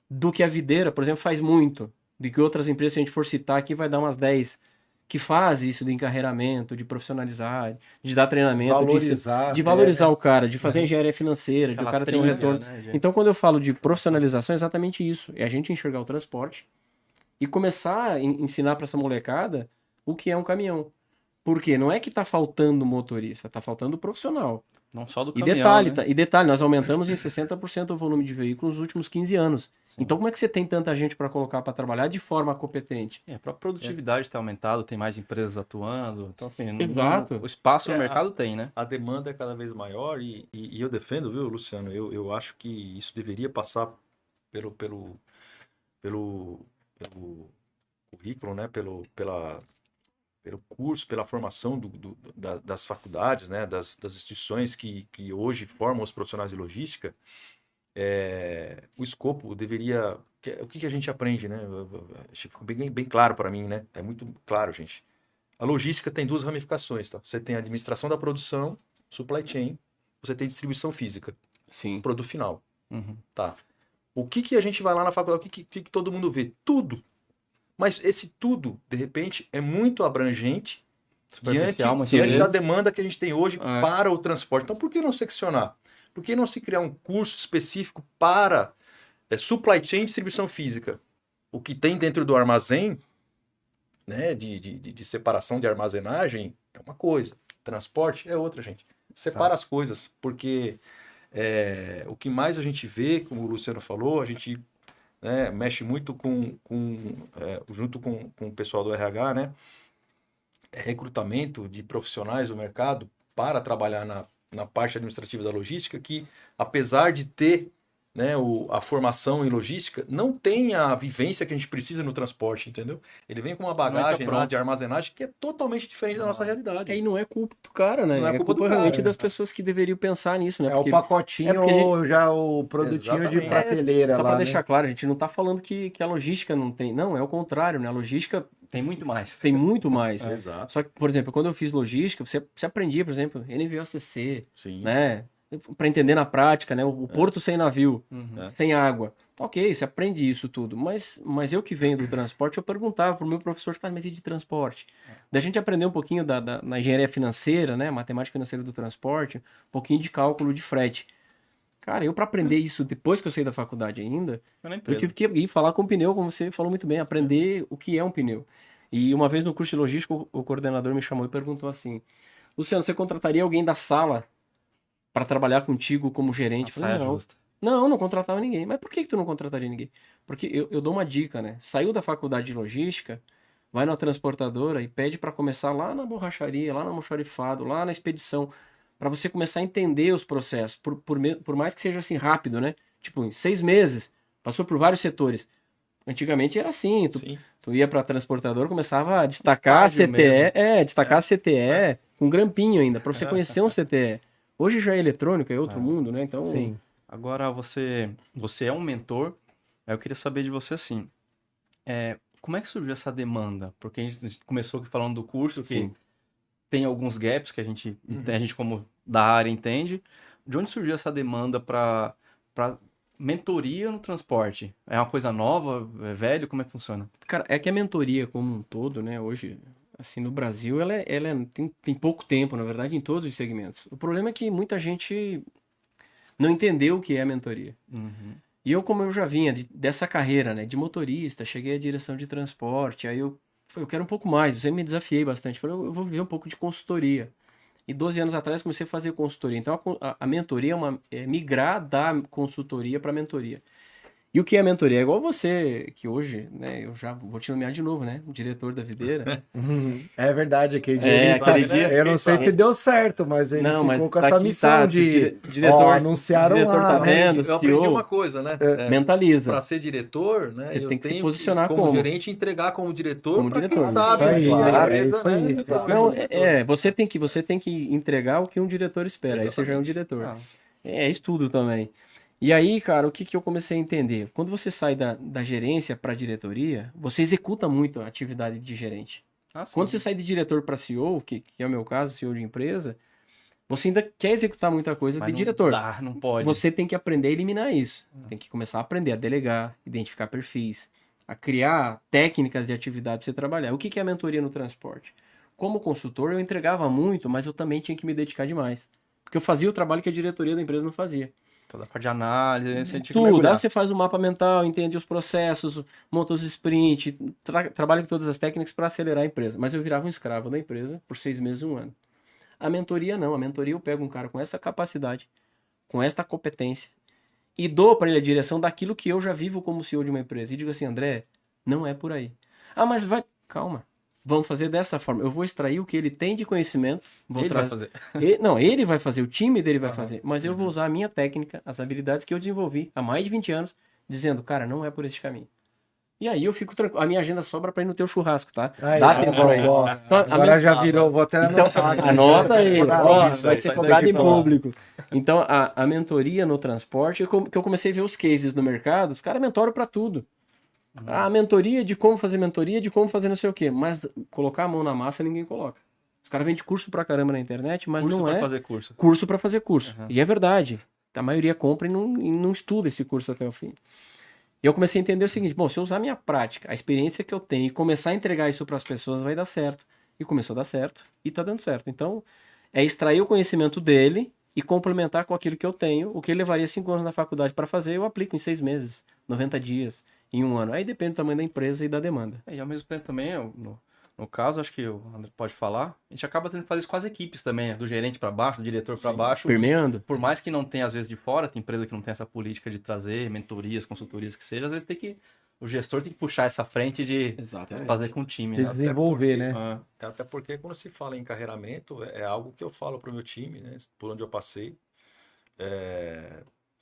do que a Videira, por exemplo, faz muito. De que outras empresas, se a gente for citar aqui, vai dar umas 10 que faz isso de encarreiramento, de profissionalizar, de dar treinamento, de valorizar o cara, de fazer engenharia financeira, de o cara ter um retorno. Né, então, quando eu falo de profissionalização, é exatamente isso. É a gente enxergar o transporte e começar a ensinar para essa molecada o que é um caminhão. Por quê? Não é que tá faltando motorista, tá faltando profissional. Não só do E caminhão, detalhe, né? e detalhe, nós aumentamos em 60% o volume de veículos nos últimos 15 anos. Então como é que você tem tanta gente para colocar para trabalhar de forma competente? A própria produtividade tem aumentado, tem mais empresas atuando. Então, assim, Exato. O espaço no mercado tem, né? A demanda é cada vez maior e eu defendo, viu, Luciano? Eu acho que isso deveria passar pelo currículo, né? Pelo curso, pela formação das faculdades, né? Das instituições que hoje formam os profissionais de logística. O escopo deveria... O que a gente aprende, né? Ficou bem claro para mim, né? É muito claro, gente. A logística tem duas ramificações, tá? Você tem a administração da produção, supply chain, você tem distribuição física. Sim. Produto final. Uhum. Tá. O que a gente vai lá na faculdade, o que todo mundo vê? Tudo. Mas esse tudo, de repente, é muito abrangente diante da demanda que a gente tem hoje para o transporte. Então, por que não seccionar? Por que não se criar um curso específico para supply chain e distribuição física? O que tem dentro do armazém, né, de separação de armazenagem, é uma coisa. Transporte é outra, gente. Separa as coisas, porque o que mais a gente vê, como o Luciano falou, a gente mexe muito junto com o pessoal do RH, né? Recrutamento de profissionais do mercado para trabalhar na parte administrativa da logística, que apesar de ter, né, a formação em logística, não tem a vivência que a gente precisa no transporte, entendeu? Ele vem com uma bagagem lá de armazenagem que é totalmente diferente da nossa realidade. E não é culpa do cara, né? Não é culpa realmente das pessoas que deveriam pensar nisso, né? Porque, o pacotinho ou já o produtinho de prateleira só lá, para né? deixar claro, a gente não está falando que a logística não tem. Não, é o contrário, né? A logística tem muito mais. Tem muito mais. Exato. Só que, por exemplo, quando eu fiz logística, você aprendia, por exemplo, NVOCC, né? Para entender na prática, né? O porto sem navio, sem água. Ok, você aprende isso tudo. Mas eu que venho do transporte, eu perguntava pro meu professor, mas e de transporte? Da gente aprender um pouquinho na engenharia financeira, né? Matemática financeira do transporte, um pouquinho de cálculo de frete. Cara, eu para aprender isso depois que eu saí da faculdade ainda, eu tive que ir falar com o pneu, como você falou muito bem, aprender o que é um pneu. E uma vez no curso de logística, o coordenador me chamou e perguntou assim, Luciano, você contrataria alguém da sala para trabalhar contigo como gerente? Eu falei, não contratava ninguém. Mas por que tu não contrataria ninguém? Porque eu dou uma dica, né? Saiu da faculdade de logística, vai na transportadora e pede para começar lá na borracharia, lá no almoxarifado, lá na expedição, para você começar a entender os processos, por mais que seja assim rápido, né? Tipo, em 6 meses, passou por vários setores. Antigamente era assim, tu ia para transportador, começava a destacar a CTE, a CTE com grampinho ainda, para você conhecer um CTE. Hoje já é eletrônico, é outro mundo, né? Então, Agora, você é um mentor, eu queria saber de você assim, como é que surgiu essa demanda? Porque a gente começou aqui falando do curso, que tem alguns gaps que a gente como da área entende. De onde surgiu essa demanda para mentoria no transporte? É uma coisa nova, é velho? Como é que funciona? Cara, é que a mentoria como um todo, né, hoje, assim, no Brasil, ela tem pouco tempo, na verdade, em todos os segmentos. O problema é que muita gente não entendeu o que é mentoria. E como eu já vinha dessa carreira, né, de motorista, cheguei à direção de transporte, aí eu quero um pouco mais, eu me desafiei bastante, falei, eu vou viver um pouco de consultoria. E 12 anos atrás comecei a fazer consultoria. Então a mentoria é migrar da consultoria para mentoria. E o que é mentoria? É igual você, que hoje, né, eu já vou te nomear de novo, né? O diretor da videira. É verdade, aquele dia. Eu não sei se deu certo, mas ele ficou com essa missão de diretor, anunciaram diretor lá. Tá vendo, eu aprendi uma coisa, né? Mentaliza. Para ser diretor, né? Você tem que se tenho posicionar como gerente, entregar como diretor. Você tem que entregar o que um diretor espera. Aí você já é um diretor. É estudo também. E aí, cara, o que eu comecei a entender? Quando você sai da gerência para a diretoria, você executa muito a atividade de gerente. Quando você sai de diretor para CEO, que é o meu caso, CEO de empresa, você ainda quer executar muita coisa de diretor. Não pode. Você tem que aprender a eliminar isso. Tem que começar a aprender a delegar, identificar perfis, a criar técnicas de atividade para você trabalhar. O que é a mentoria no transporte? Como consultor, eu entregava muito, mas eu também tinha que me dedicar demais. Porque eu fazia o trabalho que a diretoria da empresa não fazia. Toda a parte de análise, você tinha que Tudo. mergulhar. Aí você faz um mapa mental, entende os processos, monta os sprints, trabalha com todas as técnicas para acelerar a empresa. Mas eu virava um escravo da empresa por 6 meses, 1 ano. A mentoria não. A mentoria eu pego um cara com essa capacidade, com esta competência, e dou para ele a direção daquilo que eu já vivo como CEO de uma empresa. E digo assim, André, não é por aí. Ah, mas vai... Calma. Vamos fazer dessa forma. Eu vou extrair o que ele tem de conhecimento. Ele vai fazer. Não, ele vai fazer, o time dele vai fazer. Mas eu vou usar a minha técnica, as habilidades que eu desenvolvi há mais de 20 anos, dizendo, cara, não é por esse caminho. E aí eu fico tranquilo. A minha agenda sobra para ir no teu churrasco, tá? Aí, dá tempo aí. Então, agora já virou, vou até anotar aqui. Anota aí, ó, isso, vai isso ser aí cobrado daqui em pra lá. público. Então, a mentoria no transporte, que eu comecei a ver os cases no mercado, os caras mentoram para tudo. A mentoria de como fazer mentoria, de como fazer não sei o quê. Mas colocar a mão na massa ninguém coloca. Os caras vendem curso pra caramba na internet, mas Curso não pra é fazer curso. curso pra fazer curso. E é verdade. A maioria compra e não estuda esse curso até o fim. E eu comecei a entender o seguinte, bom, se eu usar a minha prática, a experiência que eu tenho e começar a entregar isso pras pessoas, vai dar certo. E começou a dar certo e tá dando certo. Então, é extrair o conhecimento dele e complementar com aquilo que eu tenho. O que ele levaria 5 anos na faculdade para fazer, eu aplico em 6 meses, 90 dias, em 1 ano. Aí depende do tamanho da empresa e da demanda. E ao mesmo tempo também, no caso, acho que o André pode falar, a gente acaba tendo que fazer isso com as equipes também, né? Do gerente para baixo, do diretor para baixo. Permeando. Por mais que não tenha, às vezes, de fora, tem empresa que não tem essa política de trazer mentorias, consultorias que seja, às vezes o gestor tem que puxar essa frente de fazer com o time. De né? desenvolver, né? Até porque quando se fala em encarreiramento, é algo que eu falo para o meu time, né? Por onde eu passei.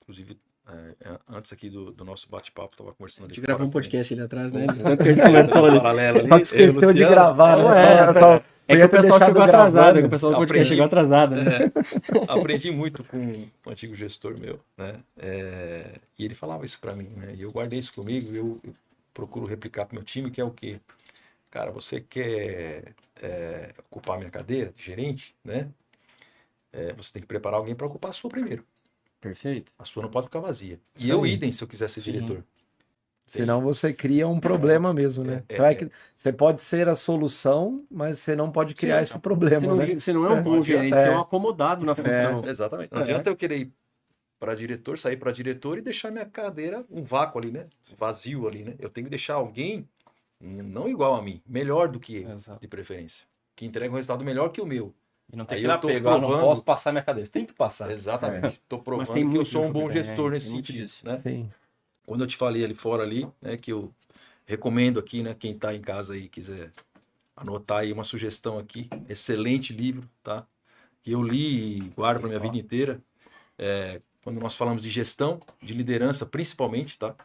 Inclusive, antes aqui do nosso bate-papo, estava conversando ali. A gente gravou um podcast ali atrás, né? Paralelo ali. Só que esqueceu de gravar, né? É que o pessoal chegou atrasado, é que o pessoal do podcast chegou atrasado, né? Aprendi muito com um antigo gestor meu, né? E ele falava isso para mim, né? E eu guardei isso comigo e eu procuro replicar para o meu time, que é o quê? Cara, você quer ocupar a minha cadeira de gerente, né? Você tem que preparar alguém para ocupar a sua primeiro. Perfeito. A sua não pode ficar vazia. Sim. E eu idem se eu quiser ser Sim. diretor. Senão você cria um problema mesmo, né? Você pode ser a solução, mas você não pode criar esse problema, né? Você não é um bom gerente, você é um acomodado na função. Exatamente. Não adianta eu querer ir para diretor, sair para diretor e deixar minha cadeira um vácuo ali, né? Vazio ali, né? Eu tenho que deixar alguém não igual a mim, melhor do que ele, de preferência. Que entrega um resultado melhor que o meu. E não tem que apego, eu não posso passar minha cadeira. Você tem que passar. Exatamente. Estou provando que eu sou um bom gestor nesse sentido. Né? Sim. Quando eu te falei ali fora, ali, né, que eu recomendo aqui, né, quem está em casa aí quiser anotar aí uma sugestão aqui, excelente livro, tá? Que eu li e guardo para minha vida inteira. Quando nós falamos de gestão, de liderança principalmente, tá?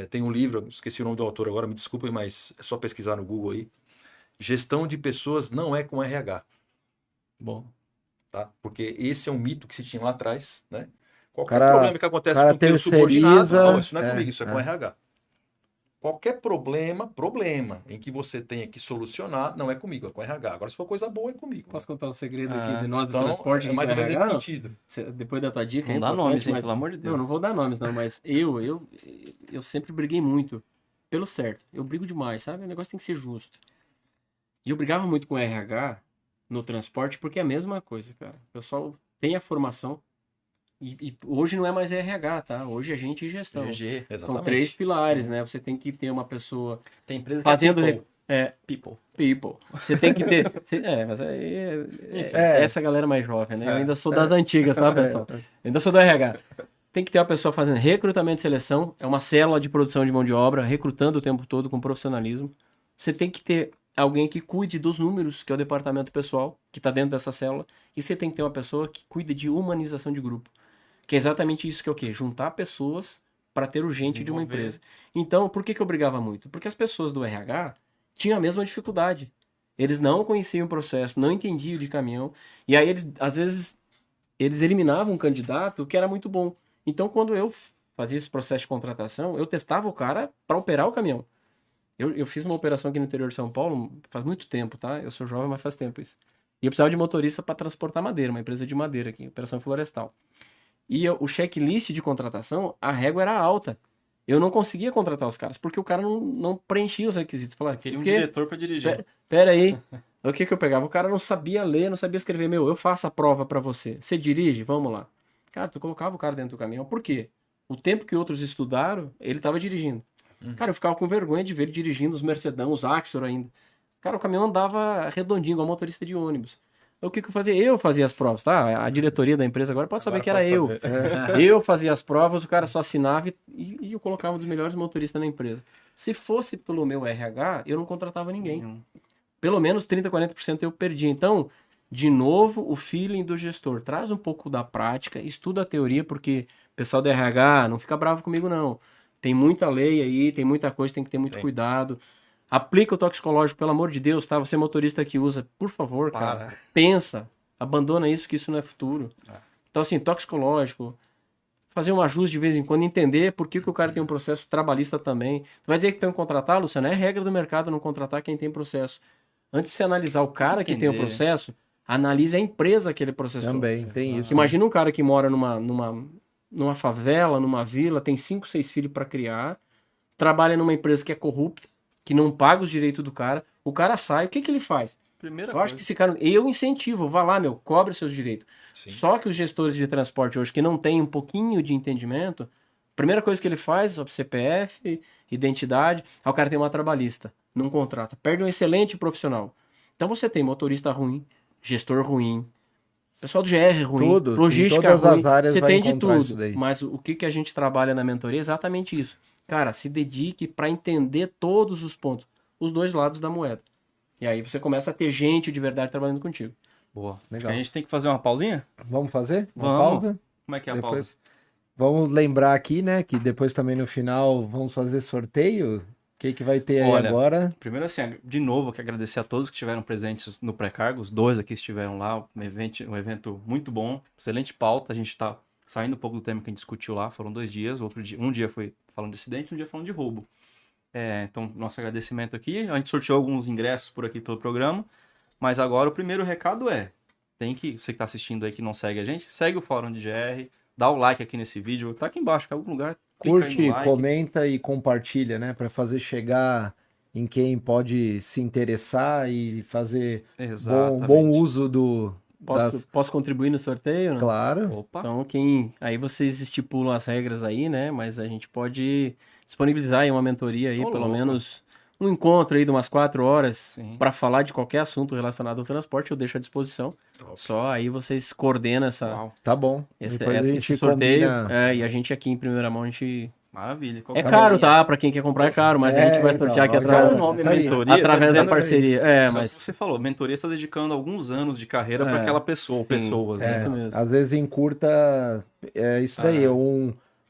Tem um livro, esqueci o nome do autor agora, me desculpem, mas é só pesquisar no Google aí. Gestão de pessoas não é com RH. Bom. Tá? Porque esse é um mito que se tinha lá atrás, né? Qualquer problema que acontece com o teu terceiriza, subordinado, não, isso não é comigo, isso é com RH. Qualquer problema em que você tenha que solucionar, não é comigo, é com RH. Agora, se for coisa boa, é comigo. Posso contar um segredo aqui de nós do transporte? É mais ou menos nesse sentido. Depois da tua dica, não dá nomes, hein, pelo amor de Deus. Não vou dar nomes, não, mas eu sempre briguei muito pelo certo. Eu brigo demais, sabe? O negócio tem que ser justo. E eu brigava muito com o RH no transporte porque é a mesma coisa, cara. O pessoal tem a formação e hoje não é mais RH, tá? Hoje é gente e gestão. GG, são 3 pilares, né? Você tem que ter uma pessoa tem empresa que fazendo people. Você tem que ter. Mas aí essa galera mais jovem, né? Eu ainda sou das antigas, tá, pessoal? Eu ainda sou do RH. Tem que ter uma pessoa fazendo recrutamento e seleção, é uma célula de produção de mão de obra, recrutando o tempo todo com profissionalismo. Você tem que ter alguém que cuide dos números, que é o departamento pessoal, que está dentro dessa célula, e você tem que ter uma pessoa que cuida de humanização de grupo. Que é exatamente isso que é o quê? Juntar pessoas para ter o gente de uma empresa. Então, por que eu brigava muito? Porque as pessoas do RH tinham a mesma dificuldade. Eles não conheciam o processo, não entendiam de caminhão, e aí eles, às vezes, eles eliminavam um candidato que era muito bom. Então, quando eu fazia esse processo de contratação, eu testava o cara para operar o caminhão. Eu fiz uma operação aqui no interior de São Paulo faz muito tempo, tá? Eu sou jovem, mas faz tempo isso. E eu precisava de motorista para transportar madeira, uma empresa de madeira aqui, operação florestal. E o checklist de contratação, a régua era alta. Eu não conseguia contratar os caras, porque o cara não preenchia os requisitos. Falava, você queria um diretor para dirigir. Pera aí. O que eu pegava? O cara não sabia ler, não sabia escrever. Eu faço a prova para você. Você dirige? Vamos lá. Cara, tu colocava o cara dentro do caminhão. Por quê? O tempo que outros estudaram, ele tava dirigindo. Cara, eu ficava com vergonha de ver ele dirigindo os Mercedão, os Axor ainda. Cara, o caminhão andava redondinho, igual motorista de ônibus. Então, o que eu fazia? Eu fazia as provas, tá? A diretoria da empresa agora pode saber que era eu. Eu fazia as provas, o cara só assinava e eu colocava um dos melhores motoristas na empresa. Se fosse pelo meu RH, eu não contratava ninguém. Pelo menos 30%, 40% eu perdia. Então, de novo, o feeling do gestor. Traz um pouco da prática, estuda a teoria, porque o pessoal do RH não fica bravo comigo, não. Tem muita lei aí, tem muita coisa, tem que ter muito cuidado. Aplica o toxicológico, pelo amor de Deus, tá? Você é motorista que usa, por favor, cara, pensa, abandona isso, que isso não é futuro. Então, assim, toxicológico, fazer um ajuste de vez em quando, entender por que o cara tem um processo trabalhista também. Tu vai dizer que tem que contratar, Luciano? É regra do mercado não contratar quem tem processo. Antes de você analisar o cara que tem o processo, analise a empresa que ele processou. Também, tem isso. Imagina um cara que mora numa favela, numa vila, tem 5, 6 filhos para criar, trabalha numa empresa que é corrupta, que não paga os direitos do cara, o cara sai, o que ele faz? Eu acho que esse cara, eu incentivo, vá lá, cobre seus direitos. Sim. Só que os gestores de transporte hoje, que não têm um pouquinho de entendimento, a primeira coisa que ele faz, CPF, identidade, aí o cara tem uma trabalhista, não contrata, perde um excelente profissional. Então você tem motorista ruim, gestor ruim, pessoal do GR ruim, tudo, logística todas ruim, as áreas você vai tem de encontrar tudo. Isso mas o que a gente trabalha na mentoria é exatamente isso. Cara, se dedique para entender todos os pontos, os dois lados da moeda. E aí você começa a ter gente de verdade trabalhando contigo. Boa. Legal. A gente tem que fazer uma pausinha? Vamos fazer? Uma Vamos. pausa? Como é que é a depois... pausa? Vamos lembrar aqui, né, que depois também no final vamos fazer sorteio. O que vai ter aí agora? Primeiro, assim, de novo, eu quero agradecer a todos que estiveram presentes no pré-cargo. Os 2 aqui estiveram lá. Um evento muito bom, excelente pauta. A gente está saindo um pouco do tema que a gente discutiu lá. Foram 2 dias. Um dia foi falando de acidente, um dia falando de roubo. Então, nosso agradecimento aqui. A gente sorteou alguns ingressos por aqui pelo programa. Mas agora o primeiro recado você que está assistindo aí que não segue a gente, segue o Fórum de GR, dá o like aqui nesse vídeo. Tá aqui embaixo, que é algum lugar. Curte, comenta e compartilha, né? Para fazer chegar em quem pode se interessar e fazer bom uso do... Posso contribuir no sorteio? Não? Claro. Opa. Então, aí vocês estipulam as regras aí, né? Mas a gente pode disponibilizar aí uma mentoria aí, pelo menos um encontro aí de umas 4 horas para falar de qualquer assunto relacionado ao transporte, eu deixo à disposição. Só aí vocês coordenam essa... Tá bom. Esse sorteio. E a gente aqui em primeira mão, a gente... Maravilha. É caro, tá? Para quem quer comprar é caro, mas a gente vai sortear aqui através da parceria. Mas você falou, mentoria está dedicando alguns anos de carreira para aquela pessoa, pessoas. Isso mesmo. Às vezes encurta isso daí.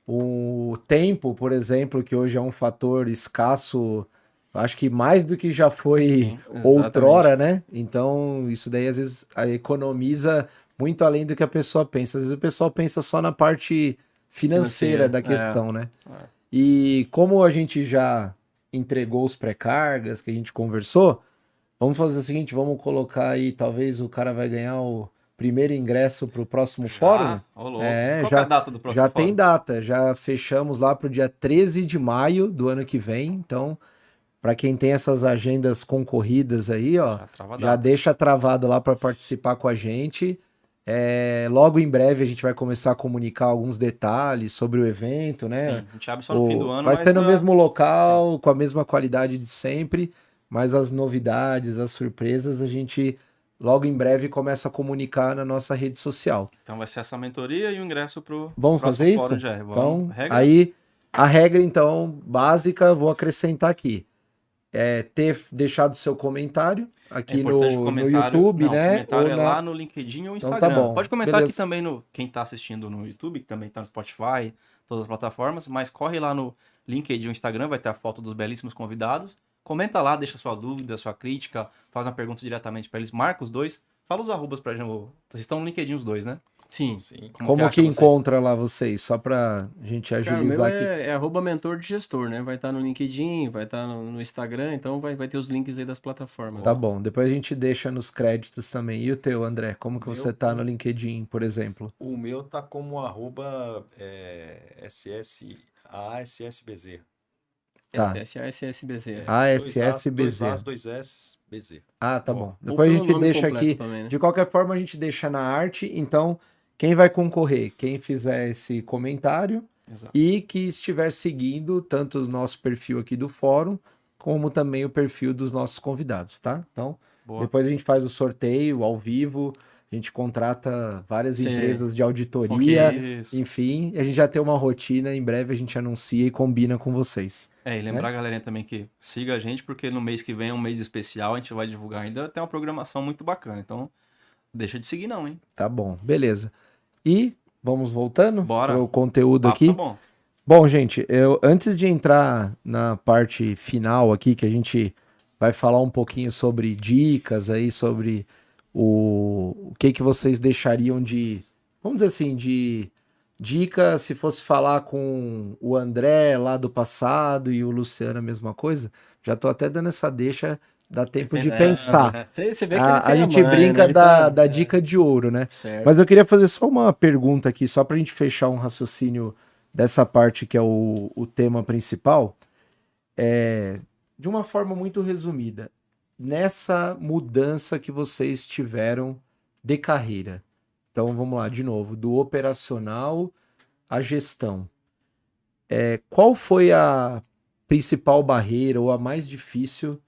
O tempo, por exemplo, que hoje é um fator escasso, acho que mais do que já foi outrora, né? Então, isso daí às vezes economiza muito além do que a pessoa pensa. Às vezes o pessoal pensa só na parte financeira da questão, né? E como a gente já entregou os pré-cargas que a gente conversou, vamos fazer o seguinte, vamos colocar aí, talvez o cara vai ganhar o primeiro ingresso para o próximo fórum. Qual é a data do próximo fórum? Já tem data, já fechamos lá para o dia 13 de maio do ano que vem, então... Para quem tem essas agendas concorridas aí, já deixa travado lá para participar com a gente. Logo em breve a gente vai começar a comunicar alguns detalhes sobre o evento, né? Sim, a gente abre só no fim do ano. Vai ser no mesmo local, com a mesma qualidade de sempre, mas as novidades, as surpresas, a gente logo em breve começa a comunicar na nossa rede social. Então vai ser essa mentoria e o ingresso para o Vamos fazer isso? Então, aí a regra, então, básica, vou acrescentar aqui. Ter deixado seu comentário aqui no YouTube, né? O comentário lá no LinkedIn ou Instagram. Então, tá bom. Pode comentar aqui também quem está assistindo no YouTube, que também está no Spotify, todas as plataformas, mas corre lá no LinkedIn ou Instagram, vai ter a foto dos belíssimos convidados. Comenta lá, deixa sua dúvida, sua crítica, faz uma pergunta diretamente para eles, marca os dois, fala os arrobas pra gente. Vocês estão no LinkedIn os dois, né? Sim. Como que encontra lá vocês? Só pra gente agilizar aqui. É @mentor de gestor, né? Vai estar no LinkedIn, vai estar no Instagram, então vai ter os links aí das plataformas. Tá bom, depois a gente deixa nos créditos também. E o teu, André? Como que você tá no LinkedIn, por exemplo? O meu tá como @ASSBZ. Tá. ASSBZ. ASSBZ. 2S, BZ. Ah, tá bom. Depois a gente deixa aqui. Também, né? De qualquer forma, a gente deixa na arte. Então, Quem vai concorrer? Quem fizer esse comentário Exato. e que estiver seguindo tanto o nosso perfil aqui do fórum, como também o perfil dos nossos convidados, tá? Então, Boa. depois a gente faz o sorteio ao vivo, a gente contrata várias Sim. empresas de auditoria, Isso. enfim, a gente já tem uma rotina, em breve a gente anuncia e combina com vocês. E lembrar a galerinha também que siga a gente, porque no mês que vem é um mês especial, a gente vai divulgar ainda, tem uma programação muito bacana, então deixa de seguir não, hein? Tá bom, beleza. E vamos voltando Bora. pro conteúdo Papo aqui. tá bom. Bom, gente, antes de entrar na parte final aqui, que a gente vai falar um pouquinho sobre dicas aí, sobre o que vocês deixariam de, vamos dizer assim, de dica se fosse falar com o André lá do passado e o Luciano a mesma coisa. Já tô até dando essa deixa, dá tempo de pensar. Você vê que A gente brinca da dica de ouro, né? Certo. Mas eu queria fazer só uma pergunta aqui, só pra gente fechar um raciocínio dessa parte que é o tema principal. De uma forma muito resumida, nessa mudança que vocês tiveram de carreira. Então vamos lá, de novo, do operacional à gestão. Qual foi a principal barreira ou a mais difícil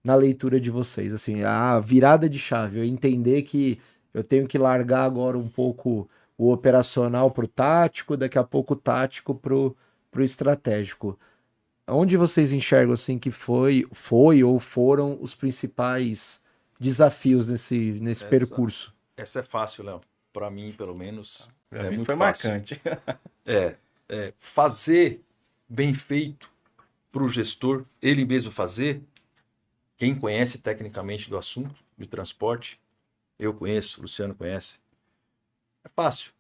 na leitura de vocês? Assim, a virada de chave, eu entender que eu tenho que largar agora um pouco o operacional para o tático, daqui a pouco o tático para o estratégico. Onde vocês enxergam assim que foi ou foram os principais desafios nesse percurso? Essa é fácil, Léo. Para mim, pelo menos, Pra mim muito foi fácil. marcante. Fazer bem feito para o gestor, ele mesmo fazer, quem conhece tecnicamente do assunto de transporte, eu conheço, o Luciano conhece, é fácil.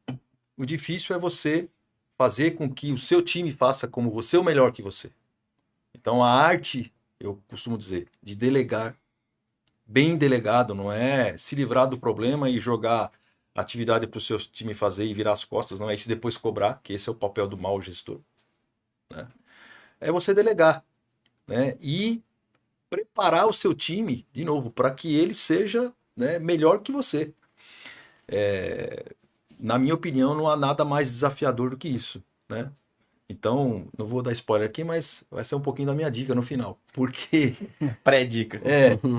O difícil é você fazer com que o seu time faça como você ou melhor que você. Então a arte, eu costumo dizer, de delegar, bem delegado, não é se livrar do problema e jogar a atividade para o seu time fazer e virar as costas, não é isso depois cobrar, que esse é o papel do mau gestor. Né? É você delegar, né? E preparar o seu time, de novo, para que ele seja, né, melhor que você. Na minha opinião, não há nada mais desafiador do que isso, né? Então, não vou dar spoiler aqui, mas vai ser um pouquinho da minha dica no final. Porque... Pré-dica.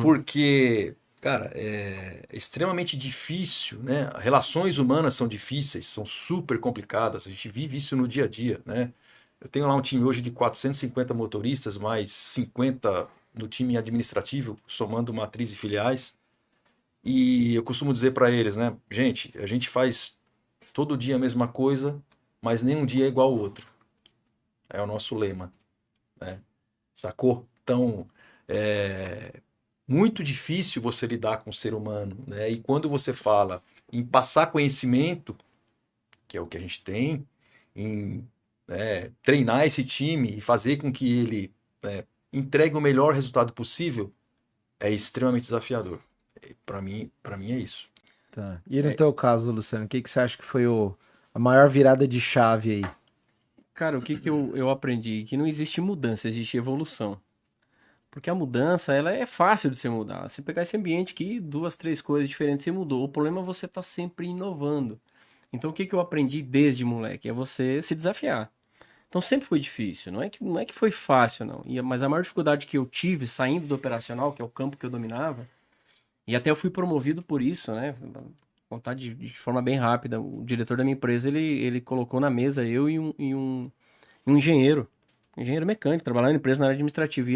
Porque, cara, é extremamente difícil, né? Relações humanas são difíceis, são super complicadas. A gente vive isso no dia a dia, né? Eu tenho lá um time hoje de 450 motoristas, mais 50 no time administrativo, somando matriz e filiais. E eu costumo dizer para eles, né? Gente, a gente faz todo dia a mesma coisa, mas nenhum dia é igual ao outro. É o nosso lema, né? Sacou? Então, é muito difícil você lidar com o ser humano, né? E quando você fala em passar conhecimento, que é o que a gente tem, em treinar esse time e fazer com que ele entregue o melhor resultado possível, é extremamente desafiador. Para mim é isso. Tá. E no teu caso, Luciano, o que você acha que foi a maior virada de chave aí? Cara, o que eu aprendi? Que não existe mudança, existe evolução. Porque a mudança, ela é fácil de você mudar. Você pegar esse ambiente aqui, 2, 3 coisas diferentes, você mudou. O problema é você estar sempre inovando. Então, o que eu aprendi desde moleque? É você se desafiar. Então, sempre foi difícil. Não é que foi fácil, não. Mas a maior dificuldade que eu tive saindo do operacional, que é o campo que eu dominava, e até eu fui promovido por isso, né? Vou contar de forma bem rápida. O diretor da minha empresa, ele colocou na mesa eu e um engenheiro mecânico, trabalhando na empresa na área administrativa.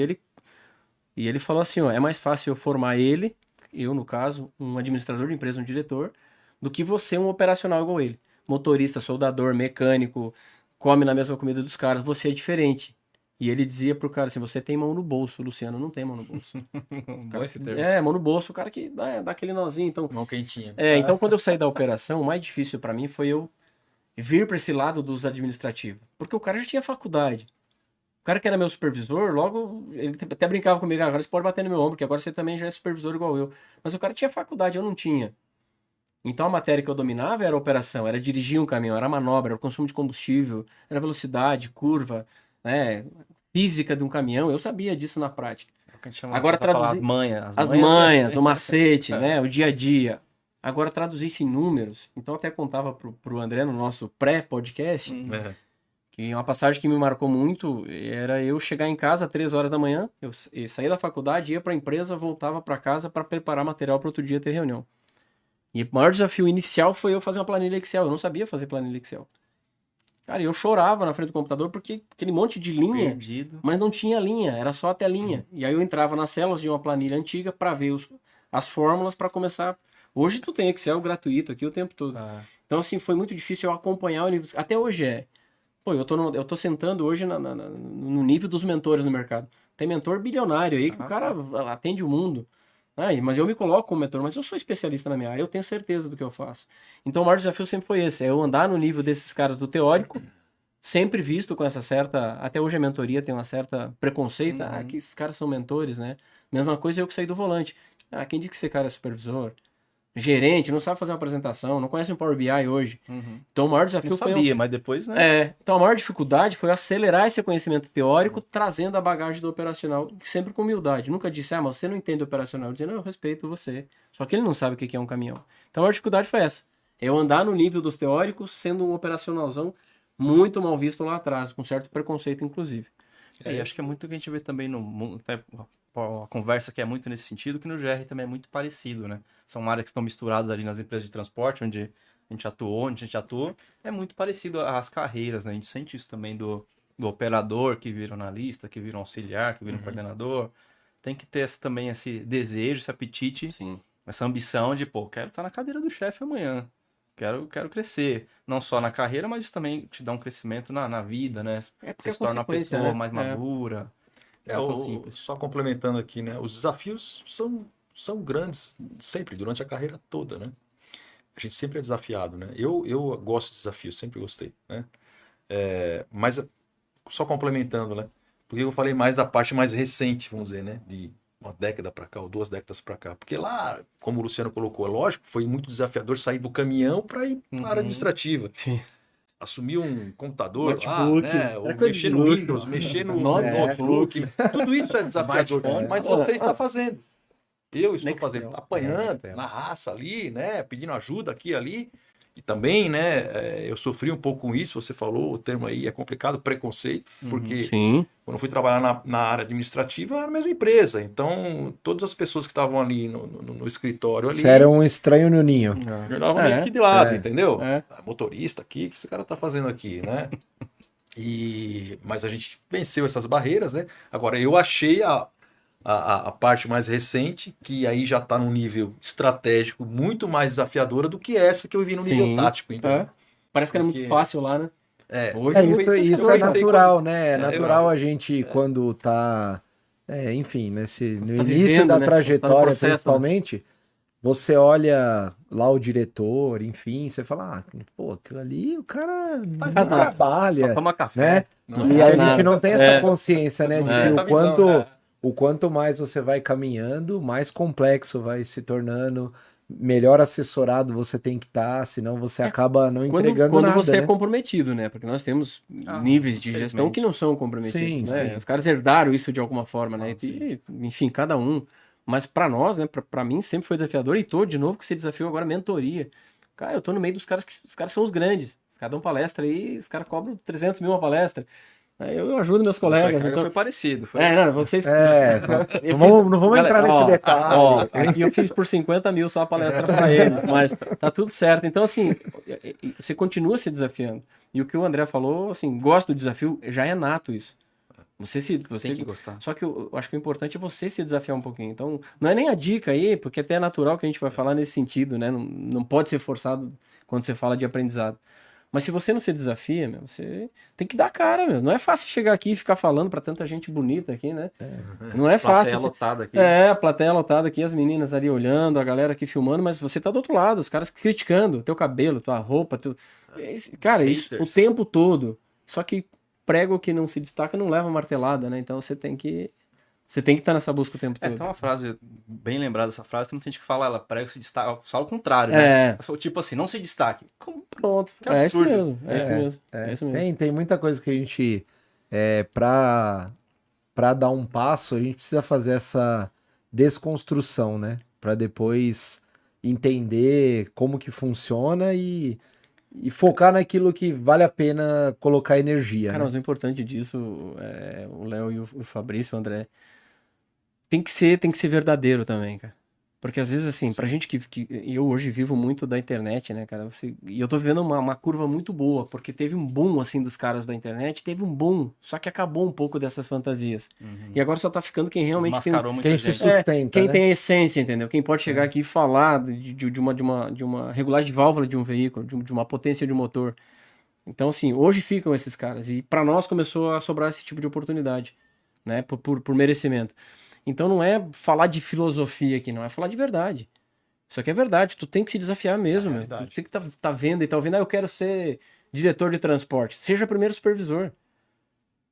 E ele falou assim, ó, é mais fácil eu formar ele, eu no caso, um administrador de empresa, um diretor, do que você um operacional igual ele. Motorista, soldador, mecânico, come na mesma comida dos caras, você é diferente. E ele dizia pro cara assim, você tem mão no bolso, o Luciano não tem mão no bolso. Mão no bolso, o cara que dá aquele nozinho. Então, mão quentinha. Então quando eu saí da operação, o mais difícil para mim foi eu vir para esse lado dos administrativos. Porque o cara já tinha faculdade. O cara que era meu supervisor, logo, ele até brincava comigo, agora você pode bater no meu ombro, que agora você também já é supervisor igual eu. Mas o cara tinha faculdade, eu não tinha. Então a matéria que eu dominava era operação, era dirigir um caminhão, era manobra, era o consumo de combustível, era velocidade, curva, né, física de um caminhão, eu sabia disso na prática. Agora traduzir as manhas, o macete, né, o dia a dia. agora traduzisse em números. Então até contava pro André no nosso pré-podcast, que uma passagem que me marcou muito era eu chegar em casa às 3 horas da manhã, eu saía da faculdade, ia para a empresa, voltava para casa para preparar material para outro dia ter reunião. E o maior desafio inicial foi eu fazer uma planilha Excel. Eu não sabia fazer planilha Excel. Cara, eu chorava na frente do computador porque aquele monte de linha, Perdido. mas não tinha linha, era só a telinha. E aí eu entrava nas células de uma planilha antiga para ver as fórmulas para começar. Hoje tu tem Excel gratuito aqui o tempo todo. Então, assim, foi muito difícil eu acompanhar o nível. Até hoje é. Pô, eu tô sentando hoje no nível dos mentores no mercado. Tem mentor bilionário aí que o cara atende o mundo. Mas eu me coloco como mentor, mas eu sou especialista na minha área, eu tenho certeza do que eu faço. Então o maior desafio sempre foi esse, é eu andar no nível desses caras do teórico, sempre visto com essa certa, até hoje a mentoria tem uma certa preconceito, que esses caras são mentores, né? Mesma coisa eu que saí do volante. Quem diz que esse cara é supervisor? Gerente, não sabe fazer uma apresentação, não conhece um Power BI hoje. Então o maior desafio não foi... sabia, mas depois, né? Então a maior dificuldade foi acelerar esse conhecimento teórico, trazendo a bagagem do operacional, sempre com humildade. Nunca disse, mas você não entende operacional. Eu dizia, não, eu respeito você. Só que ele não sabe o que é um caminhão. Então a maior dificuldade foi essa. Eu andar no nível dos teóricos, sendo um operacionalzão muito mal visto lá atrás, com certo preconceito, inclusive. E acho que é muito o que a gente vê também no mundo, até a conversa que é muito nesse sentido, que no GR também é muito parecido, né? São áreas que estão misturadas ali nas empresas de transporte, onde a gente atuou, onde a gente atua, é muito parecido às carreiras, né? A gente sente isso também do operador que vira analista, que vira um auxiliar, que vira um coordenador. Tem que ter também esse desejo, esse apetite, essa ambição de, quero estar na cadeira do chefe amanhã. Quero crescer, não só na carreira, mas isso também te dá um crescimento na vida, né? Você se torna uma pessoa mais madura. Só complementando aqui, né? Os desafios são grandes, sempre, durante a carreira toda, né? A gente sempre é desafiado, né? Eu gosto de desafios, sempre gostei, né? Mas, só complementando, né? Porque eu falei mais da parte mais recente, vamos dizer, né? De uma década para cá, ou 2 décadas para cá. Porque lá, como o Luciano colocou, lógico, foi muito desafiador sair do caminhão para ir para a área administrativa. Sim. Assumir um computador, notebook, mexer no Windows, mexer no notebook. Tudo isso é desafiador, mas você está fazendo. Eu estou fazendo, apanhando na raça ali, né? Pedindo ajuda aqui e ali. E também, né, eu sofri um pouco com isso, você falou, o termo aí é complicado, preconceito, porque quando eu fui trabalhar na área administrativa, era a mesma empresa. Então, todas as pessoas que estavam ali no escritório ali... Você era um estranho no ninho. Jogavam meio que de lado, entendeu? Motorista aqui, o que esse cara tá fazendo aqui, né? Mas a gente venceu essas barreiras, né? Agora, eu achei a parte mais recente, que aí já está num nível estratégico muito mais desafiadora do que essa que eu vi no nível tático. Então. Parece que era muito fácil lá, né? Isso é natural, né? É natural a gente, quando está, enfim, no início da trajetória, processo, principalmente, você olha lá o diretor, enfim, você fala, aquilo ali, o cara não trabalha. Só toma café. Né? E a gente não tem essa consciência, né? De o quanto mais você vai caminhando, mais complexo vai se tornando, melhor assessorado você tem que estar, senão você acaba não entregando nada. Quando você né? é comprometido, né? Porque nós temos níveis de gestão que não são comprometidos. Né? Sim. Os caras herdaram isso de alguma forma, né? Enfim, cada um. Mas para nós, né? Para mim sempre foi desafiador. E tô de novo com esse desafio agora, mentoria. Cara, eu tô no meio dos caras que os caras são os grandes. Os caras dão palestra aí, os caras cobram 300 mil uma palestra. Eu ajudo meus colegas. Então... Foi parecido. Vocês... não vamos entrar nesse detalhe. Aqui eu fiz por 50 mil só a palestra para eles, mas tá tudo certo. Então, assim, você continua se desafiando. E o que o André falou, assim, gosto do desafio, já é nato isso. Você tem que gostar. Só que eu acho que o importante é você se desafiar um pouquinho. Então, não é nem a dica aí, porque até é natural que a gente vai falar nesse sentido, né? Não pode ser forçado quando você fala de aprendizado. Mas se você não se desafia, você tem que dar cara, Não é fácil chegar aqui e ficar falando pra tanta gente bonita aqui, né? Não é fácil. Plateia lotada aqui. A plateia lotada aqui, as meninas ali olhando, a galera aqui filmando, mas você tá do outro lado, os caras criticando teu cabelo, tua roupa, Cara, isso o tempo todo. Só que prego que não se destaca não leva martelada, né? Então você tem que estar nessa busca o tempo todo. Tem uma frase, bem lembrada dessa frase, tem muita gente que fala, ela prega se destaca, fala o contrário, né? Tipo assim, não se destaque. Pronto, isso mesmo. É isso mesmo. Tem muita coisa que a gente, pra dar um passo, a gente precisa fazer essa desconstrução, né? Pra depois entender como que funciona e focar naquilo que vale a pena colocar energia. Cara, né? mas o importante disso, o Léo e o Fabrício, o André, tem que ser verdadeiro também, cara. Porque às vezes, assim, pra gente que eu hoje vivo muito da internet, né, cara? E eu tô vivendo uma curva muito boa, porque teve um boom, assim, dos caras da internet, teve um boom, só que acabou um pouco dessas fantasias. E agora só tá ficando quem realmente Desmascarou muita quem se gente. sustenta, quem né? tem a essência, entendeu? Quem pode chegar aqui e falar de uma regulagem de válvula de um veículo, de uma potência de um motor. Então, assim, hoje ficam esses caras. E pra nós começou a sobrar esse tipo de oportunidade, né? Por merecimento. Então não é falar de filosofia aqui, não. É falar de verdade. Isso aqui é verdade. Tu tem que se desafiar mesmo, meu. Tu tem que tá vendo e tá ouvindo. Eu quero ser diretor de transporte. Seja primeiro supervisor.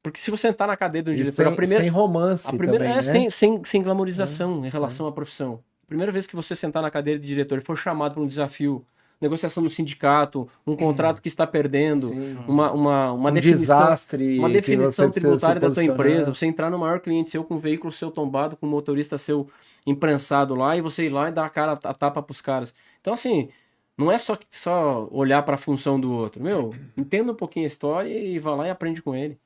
Porque se você sentar na cadeira do diretor... sem romance também, né? sem glamorização em relação à profissão. A primeira vez que você sentar na cadeira de diretor e for chamado para um desafio, negociação no sindicato, um contrato que está perdendo, uma desastre, uma definição tributária da tua posicionar. empresa, você entrar no maior cliente seu com um veículo seu tombado, com um motorista seu imprensado lá, e você ir lá e dar a tapa pros caras. Então, assim, não é só olhar para a função do outro. Meu, entenda um pouquinho a história e vá lá e aprende com ele.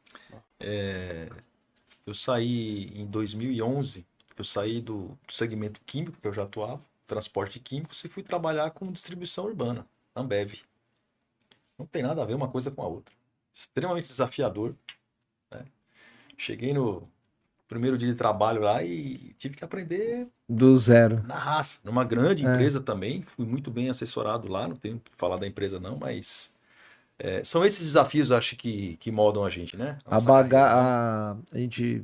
Eu saí em 2011, eu saí do segmento químico, que eu já atuava, transporte de químicos, e fui trabalhar com distribuição urbana, Ambev. Não tem nada a ver uma coisa com a outra. Extremamente desafiador, né? Cheguei no primeiro dia de trabalho lá e tive que aprender do zero. Na raça. Numa grande empresa também, fui muito bem assessorado lá, não tenho que falar da empresa não, mas são esses desafios, acho que moldam a gente, né?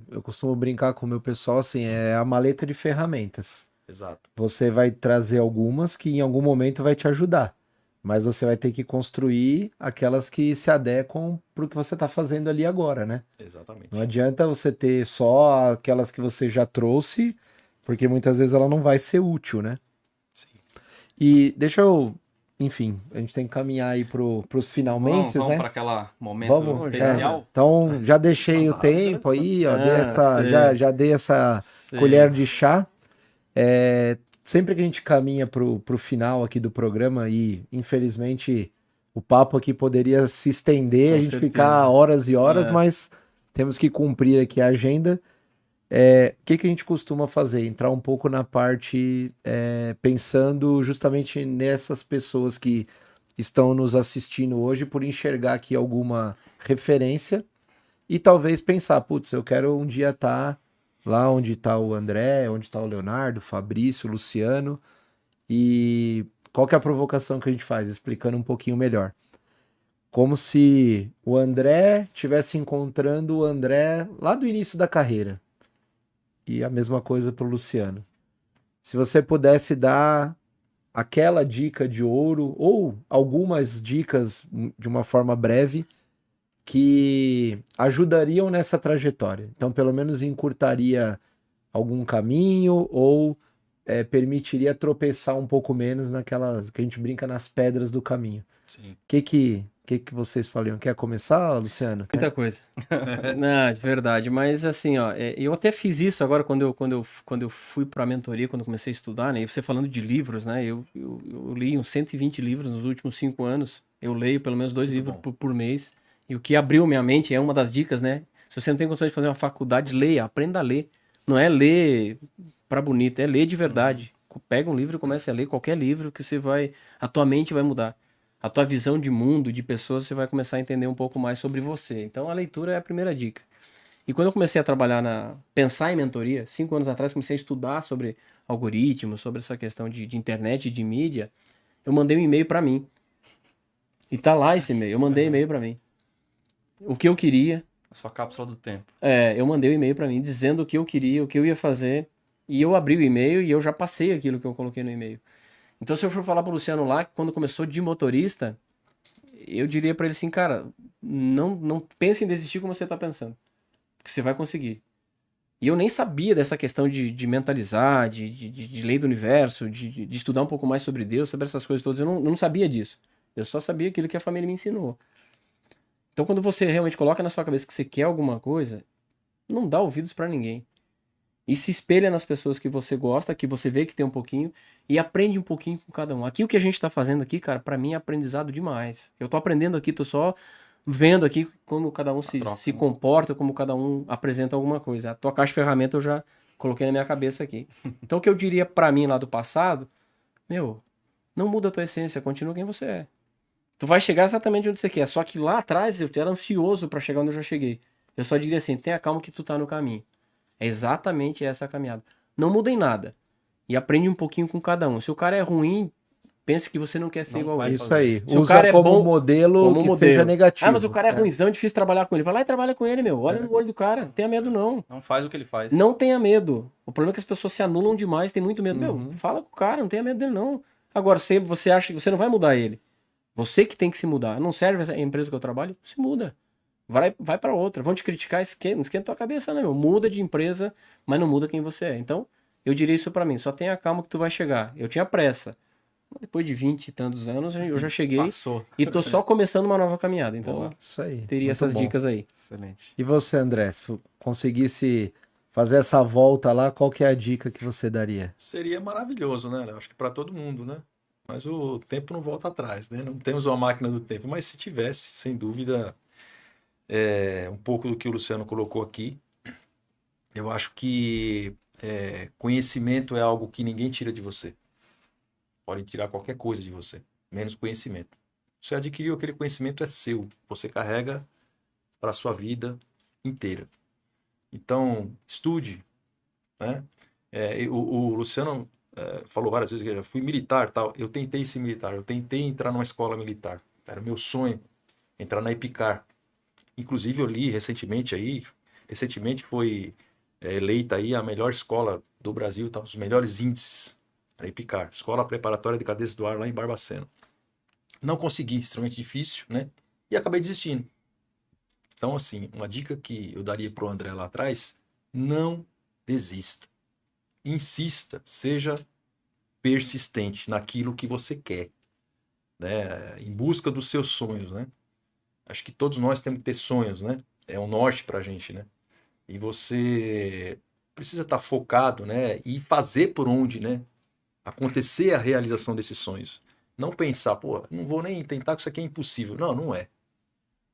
Eu costumo brincar com o meu pessoal assim, é a maleta de ferramentas. Exato. Você vai trazer algumas que em algum momento vai te ajudar, mas você vai ter que construir aquelas que se adequam para o que você está fazendo ali agora, né? Exatamente. Não adianta você ter só aquelas que você já trouxe, porque muitas vezes ela não vai ser útil, né? Sim. E enfim, a gente tem que caminhar aí pros finalmente, vamos né? para aquele momento especial. Então, já deixei o tempo aí, ó, já dei essa colher de chá. Sempre que a gente caminha pro final aqui do programa, e infelizmente o papo aqui poderia se estender, Com a gente certeza. ficar horas e horas, mas temos que cumprir aqui a agenda. O que a gente costuma fazer? Entrar um pouco na parte pensando justamente nessas pessoas que estão nos assistindo hoje, por enxergar aqui alguma referência e talvez pensar, putz, eu quero um dia estar lá onde está o André, onde está o Leonardo, o Fabrício, o Luciano. E qual que é a provocação que a gente faz? Explicando um pouquinho melhor. Como se o André estivesse encontrando o André lá do início da carreira. E a mesma coisa para o Luciano. Se você pudesse dar aquela dica de ouro, ou algumas dicas de uma forma breve, que ajudariam nessa trajetória. Então, pelo menos encurtaria algum caminho ou permitiria tropeçar um pouco menos naquelas que a gente brinca nas pedras do caminho. Sim. Que vocês fariam? Quer começar, Luciano? Muita coisa. Não, de verdade. Mas assim, ó, eu até fiz isso agora quando eu fui para a mentoria, quando eu comecei a estudar, né? E você falando de livros, né? Eu li uns 120 livros nos últimos 5 anos. Eu leio pelo menos 2 livros por mês. E o que abriu minha mente é uma das dicas, né? Se você não tem condições de fazer uma faculdade, leia, aprenda a ler. Não é ler para bonito, é ler de verdade. Pega um livro e comece a ler qualquer livro que a tua mente vai mudar. A tua visão de mundo, de pessoas, você vai começar a entender um pouco mais sobre você. Então a leitura é a primeira dica. E quando eu comecei a trabalhar pensar em mentoria, 5 anos atrás, comecei a estudar sobre algoritmos, sobre essa questão de internet e de mídia, eu mandei um e-mail para mim. E tá lá esse e-mail, eu mandei e-mail para mim. O que eu queria. A sua cápsula do tempo. Eu mandei um e-mail para mim dizendo o que eu queria, o que eu ia fazer. E eu abri o e-mail e eu já passei aquilo que eu coloquei no e-mail. Então, se eu for falar pro Luciano lá, que quando começou de motorista, eu diria para ele assim, cara, não pense em desistir como você tá pensando. Porque você vai conseguir. E eu nem sabia dessa questão de mentalizar, de lei do universo, de estudar um pouco mais sobre Deus, sobre essas coisas todas. Eu não sabia disso. Eu só sabia aquilo que a família me ensinou. Então, quando você realmente coloca na sua cabeça que você quer alguma coisa, não dá ouvidos para ninguém. E se espelha nas pessoas que você gosta, que você vê que tem um pouquinho, e aprende um pouquinho com cada um. Aqui o que a gente tá fazendo aqui, cara, pra mim é aprendizado demais. Eu tô aprendendo aqui, tô só vendo aqui como cada um se comporta, como cada um apresenta alguma coisa. A tua caixa de ferramenta eu já coloquei na minha cabeça aqui. Então o que eu diria pra mim lá do passado, meu, não muda a tua essência, continua quem você é. Tu vai chegar exatamente onde você quer, só que lá atrás eu era ansioso pra chegar onde eu já cheguei. Eu só diria assim, tenha calma que tu tá no caminho. É exatamente essa a caminhada. Não muda em nada. E aprende um pouquinho com cada um. Se o cara é ruim, pense que você não quer ser igual a ele. Isso aí. Se o Usa cara é como bom, modelo que seja negativo. Ah, mas o cara é ruimzão, é difícil trabalhar com ele. Vai lá e trabalha com ele, meu. Olha no olho do cara. Não tenha medo, não. Não faz o que ele faz. Não tenha medo. O problema é que as pessoas se anulam demais, tem muito medo. Meu, fala com o cara, não tenha medo dele, não. Agora, se você acha que você não vai mudar ele, você que tem que se mudar. Não serve essa empresa que eu trabalho? Se muda. Vai pra outra. Vão te criticar, não esquenta tua cabeça, né, meu? Muda de empresa, mas não muda quem você é. Então, eu diria isso pra mim. Só tenha calma que tu vai chegar. Eu tinha pressa. Depois de 20 e tantos anos, eu já cheguei. Passou. E tô só começando uma nova caminhada. Então, isso aí. Teria Muito essas bom. dicas aí. Excelente. E você, André, se conseguisse fazer essa volta lá, qual que é a dica que você daria? Seria maravilhoso, né, Léo? Acho que para todo mundo, né? Mas o tempo não volta atrás, né? Não temos uma máquina do tempo. Mas se tivesse, sem dúvida, um pouco do que o Luciano colocou aqui, eu acho que conhecimento é algo que ninguém tira de você. Pode tirar qualquer coisa de você, menos conhecimento. Você adquiriu aquele conhecimento, é seu. Você carrega para a sua vida inteira. Então, estude, né? O Luciano falou várias vezes que eu fui militar, tal. Eu tentei ser militar, eu tentei entrar numa escola militar. Era meu sonho entrar na EPICAR. Inclusive eu li recentemente foi eleita aí a melhor escola do Brasil, tá? Os melhores índices, a EPICAR, Escola Preparatória de Cadeias do Ar, lá em Barbacena. Não consegui, extremamente difícil, né? E acabei desistindo. Então, assim, uma dica que eu daria para o André lá atrás, não desista. Insista, seja persistente naquilo que você quer, né? Em busca dos seus sonhos, né? Acho que todos nós temos que ter sonhos, né? É um norte pra gente, né? E você precisa estar focado, né? E fazer por onde, né? Acontecer a realização desses sonhos. Não pensar, pô, não vou nem tentar, que isso aqui é impossível. Não, não é.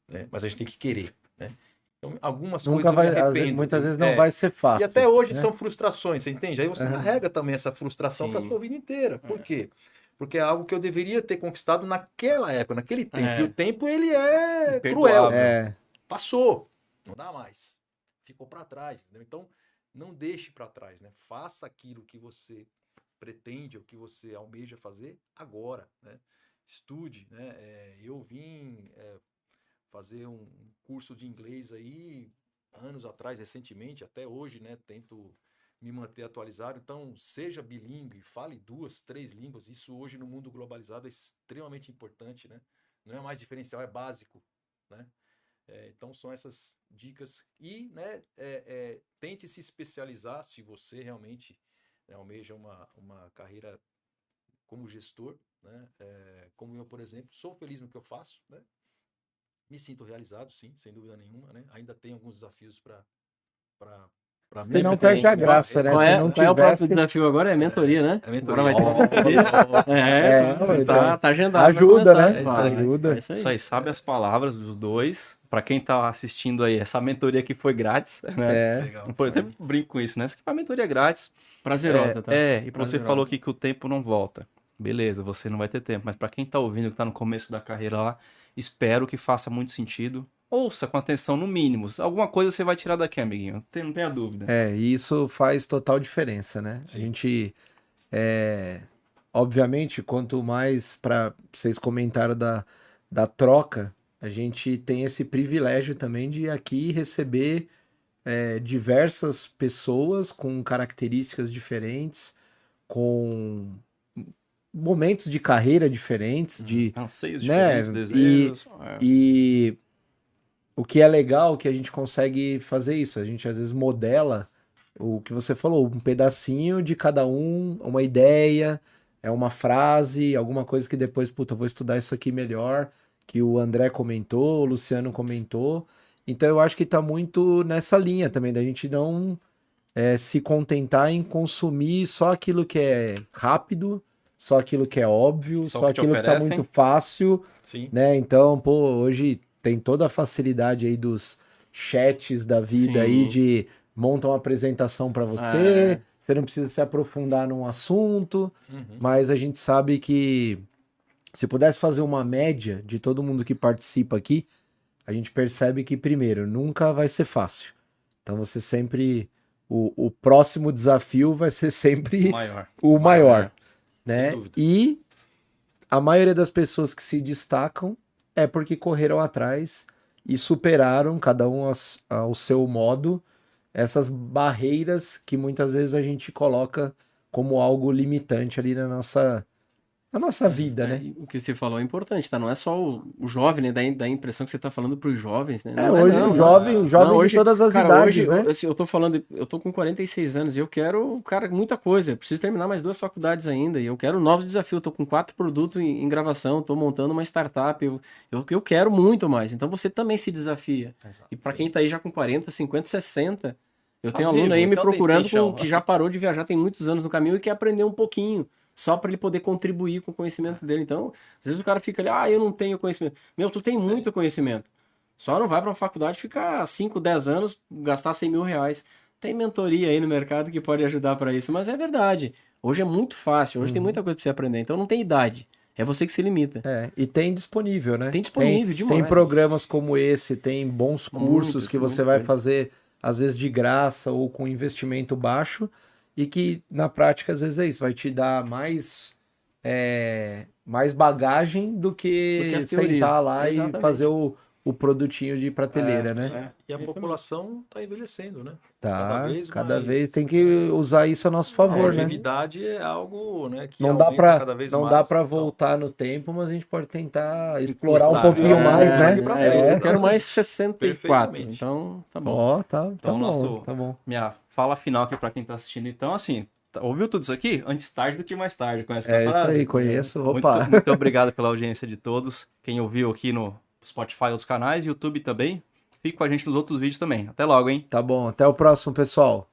Né? Mas a gente tem que querer, né? Então, algumas Nunca coisas eu me vai, arrependo. muitas vezes não vai ser fácil. E até hoje né? são frustrações, você entende? Aí você carrega também essa frustração para a sua vida inteira. Por quê? Porque é algo que eu deveria ter conquistado naquela época, naquele tempo. E o tempo, ele é cruel. Passou. Não dá mais. Ficou para trás. Entendeu? Então, não deixe para trás, né? Faça aquilo que você pretende ou que você almeja fazer agora, né? Estude, né? Eu vim fazer um curso de inglês aí anos atrás, recentemente, até hoje, né? Tento me manter atualizado. Então, seja bilíngue, fale 2, 3 línguas. Isso hoje no mundo globalizado é extremamente importante, né? Não é mais diferencial, é básico, né? Então, são essas dicas. E, né, tente se especializar se você realmente almeja uma carreira como gestor, né? Como eu, por exemplo, sou feliz no que eu faço, né? Me sinto realizado, sim, sem dúvida nenhuma, né? Ainda tem alguns desafios para Você não perde a graça, né? Qual é o próximo desafio agora? É mentoria, né? É mentoria. Agora vai ter tá agendado. Ajuda, né? Ajuda. Isso aí, sabe as palavras dos dois. Para quem tá assistindo aí, essa mentoria aqui foi grátis, né? Legal. Eu sempre brinco com isso, né? Essa aqui foi a mentoria grátis. Prazerosa, tá? E você falou aqui que o tempo não volta. Beleza, você não vai ter tempo. Mas para quem tá ouvindo, que tá no começo da carreira lá, espero que faça muito sentido. Ouça com atenção, no mínimo. Alguma coisa você vai tirar daqui, amiguinho. Não tenha dúvida. E isso faz total diferença, né? Sim. A gente, obviamente, quanto mais para vocês comentaram da troca, a gente tem esse privilégio também de aqui receber diversas pessoas com características diferentes, com momentos de carreira diferentes, de anseios né? diferentes, desejos. E o que é legal é que a gente consegue fazer isso. A gente às vezes modela o que você falou, um pedacinho de cada um, uma ideia, uma frase, alguma coisa que depois, eu vou estudar isso aqui melhor, que o André comentou, o Luciano comentou. Então eu acho que tá muito nessa linha também, da gente não se contentar em consumir só aquilo que é rápido, só aquilo que é óbvio, só aquilo que tá muito fácil, né? Então, pô, hoje tem toda a facilidade aí dos chats da vida aí de monta uma apresentação para você, você não precisa se aprofundar num assunto, mas a gente sabe que se pudesse fazer uma média de todo mundo que participa aqui, a gente percebe que, primeiro, nunca vai ser fácil. Então você sempre... O próximo desafio vai ser sempre o maior, né? E a maioria das pessoas que se destacam é porque correram atrás e superaram, cada um ao seu modo, essas barreiras que muitas vezes a gente coloca como algo limitante ali na nossa vida, né? O que você falou é importante, tá? Não é só o jovem, né? Dá a impressão que você tá falando pros jovens, né? Hoje jovem de todas as idades, né? Hoje, eu tô com 46 anos e eu quero, cara, muita coisa. Eu preciso terminar mais 2 faculdades ainda e eu quero novos desafios. Eu tô com 4 produtos em gravação, tô montando uma startup. Eu quero muito mais. Então você também se desafia. Exato, e para quem tá aí já com 40, 50, 60, eu tenho aluno aí me procurando que já parou de viajar, tem muitos anos no caminho e quer aprender um pouquinho. Só para ele poder contribuir com o conhecimento dele. Então, às vezes o cara fica ali, eu não tenho conhecimento. Meu, tu tem muito conhecimento. Só não vai para uma faculdade ficar 5, 10 anos, gastar 100 mil reais. Tem mentoria aí no mercado que pode ajudar para isso, mas é verdade. Hoje é muito fácil, hoje tem muita coisa para você aprender. Então não tem idade. É você que se limita. E tem disponível, né? Tem disponível demais. Tem programas como esse, tem bons cursos que você vai fazer, às vezes de graça ou com investimento baixo. E que, na prática, às vezes é isso. Vai te dar mais bagagem do que sentar lá e fazer o produtinho de prateleira, né? E a população está envelhecendo, né? Cada vez tem que usar isso a nosso favor, né? A longevidade é algo, né, que não dá para voltar no tempo, mas a gente pode tentar explorar um pouquinho mais, né? Eu quero mais 64, então tá bom. Tá bom. Minha fala final aqui para quem tá assistindo. Então, assim, ouviu tudo isso aqui? Antes tarde do que mais tarde com essa frase. Isso aí, conheço. Muito obrigado pela audiência de todos. Quem ouviu aqui no Spotify e outros canais, YouTube também. Fique com a gente nos outros vídeos também. Até logo, hein? Tá bom. Até o próximo, pessoal.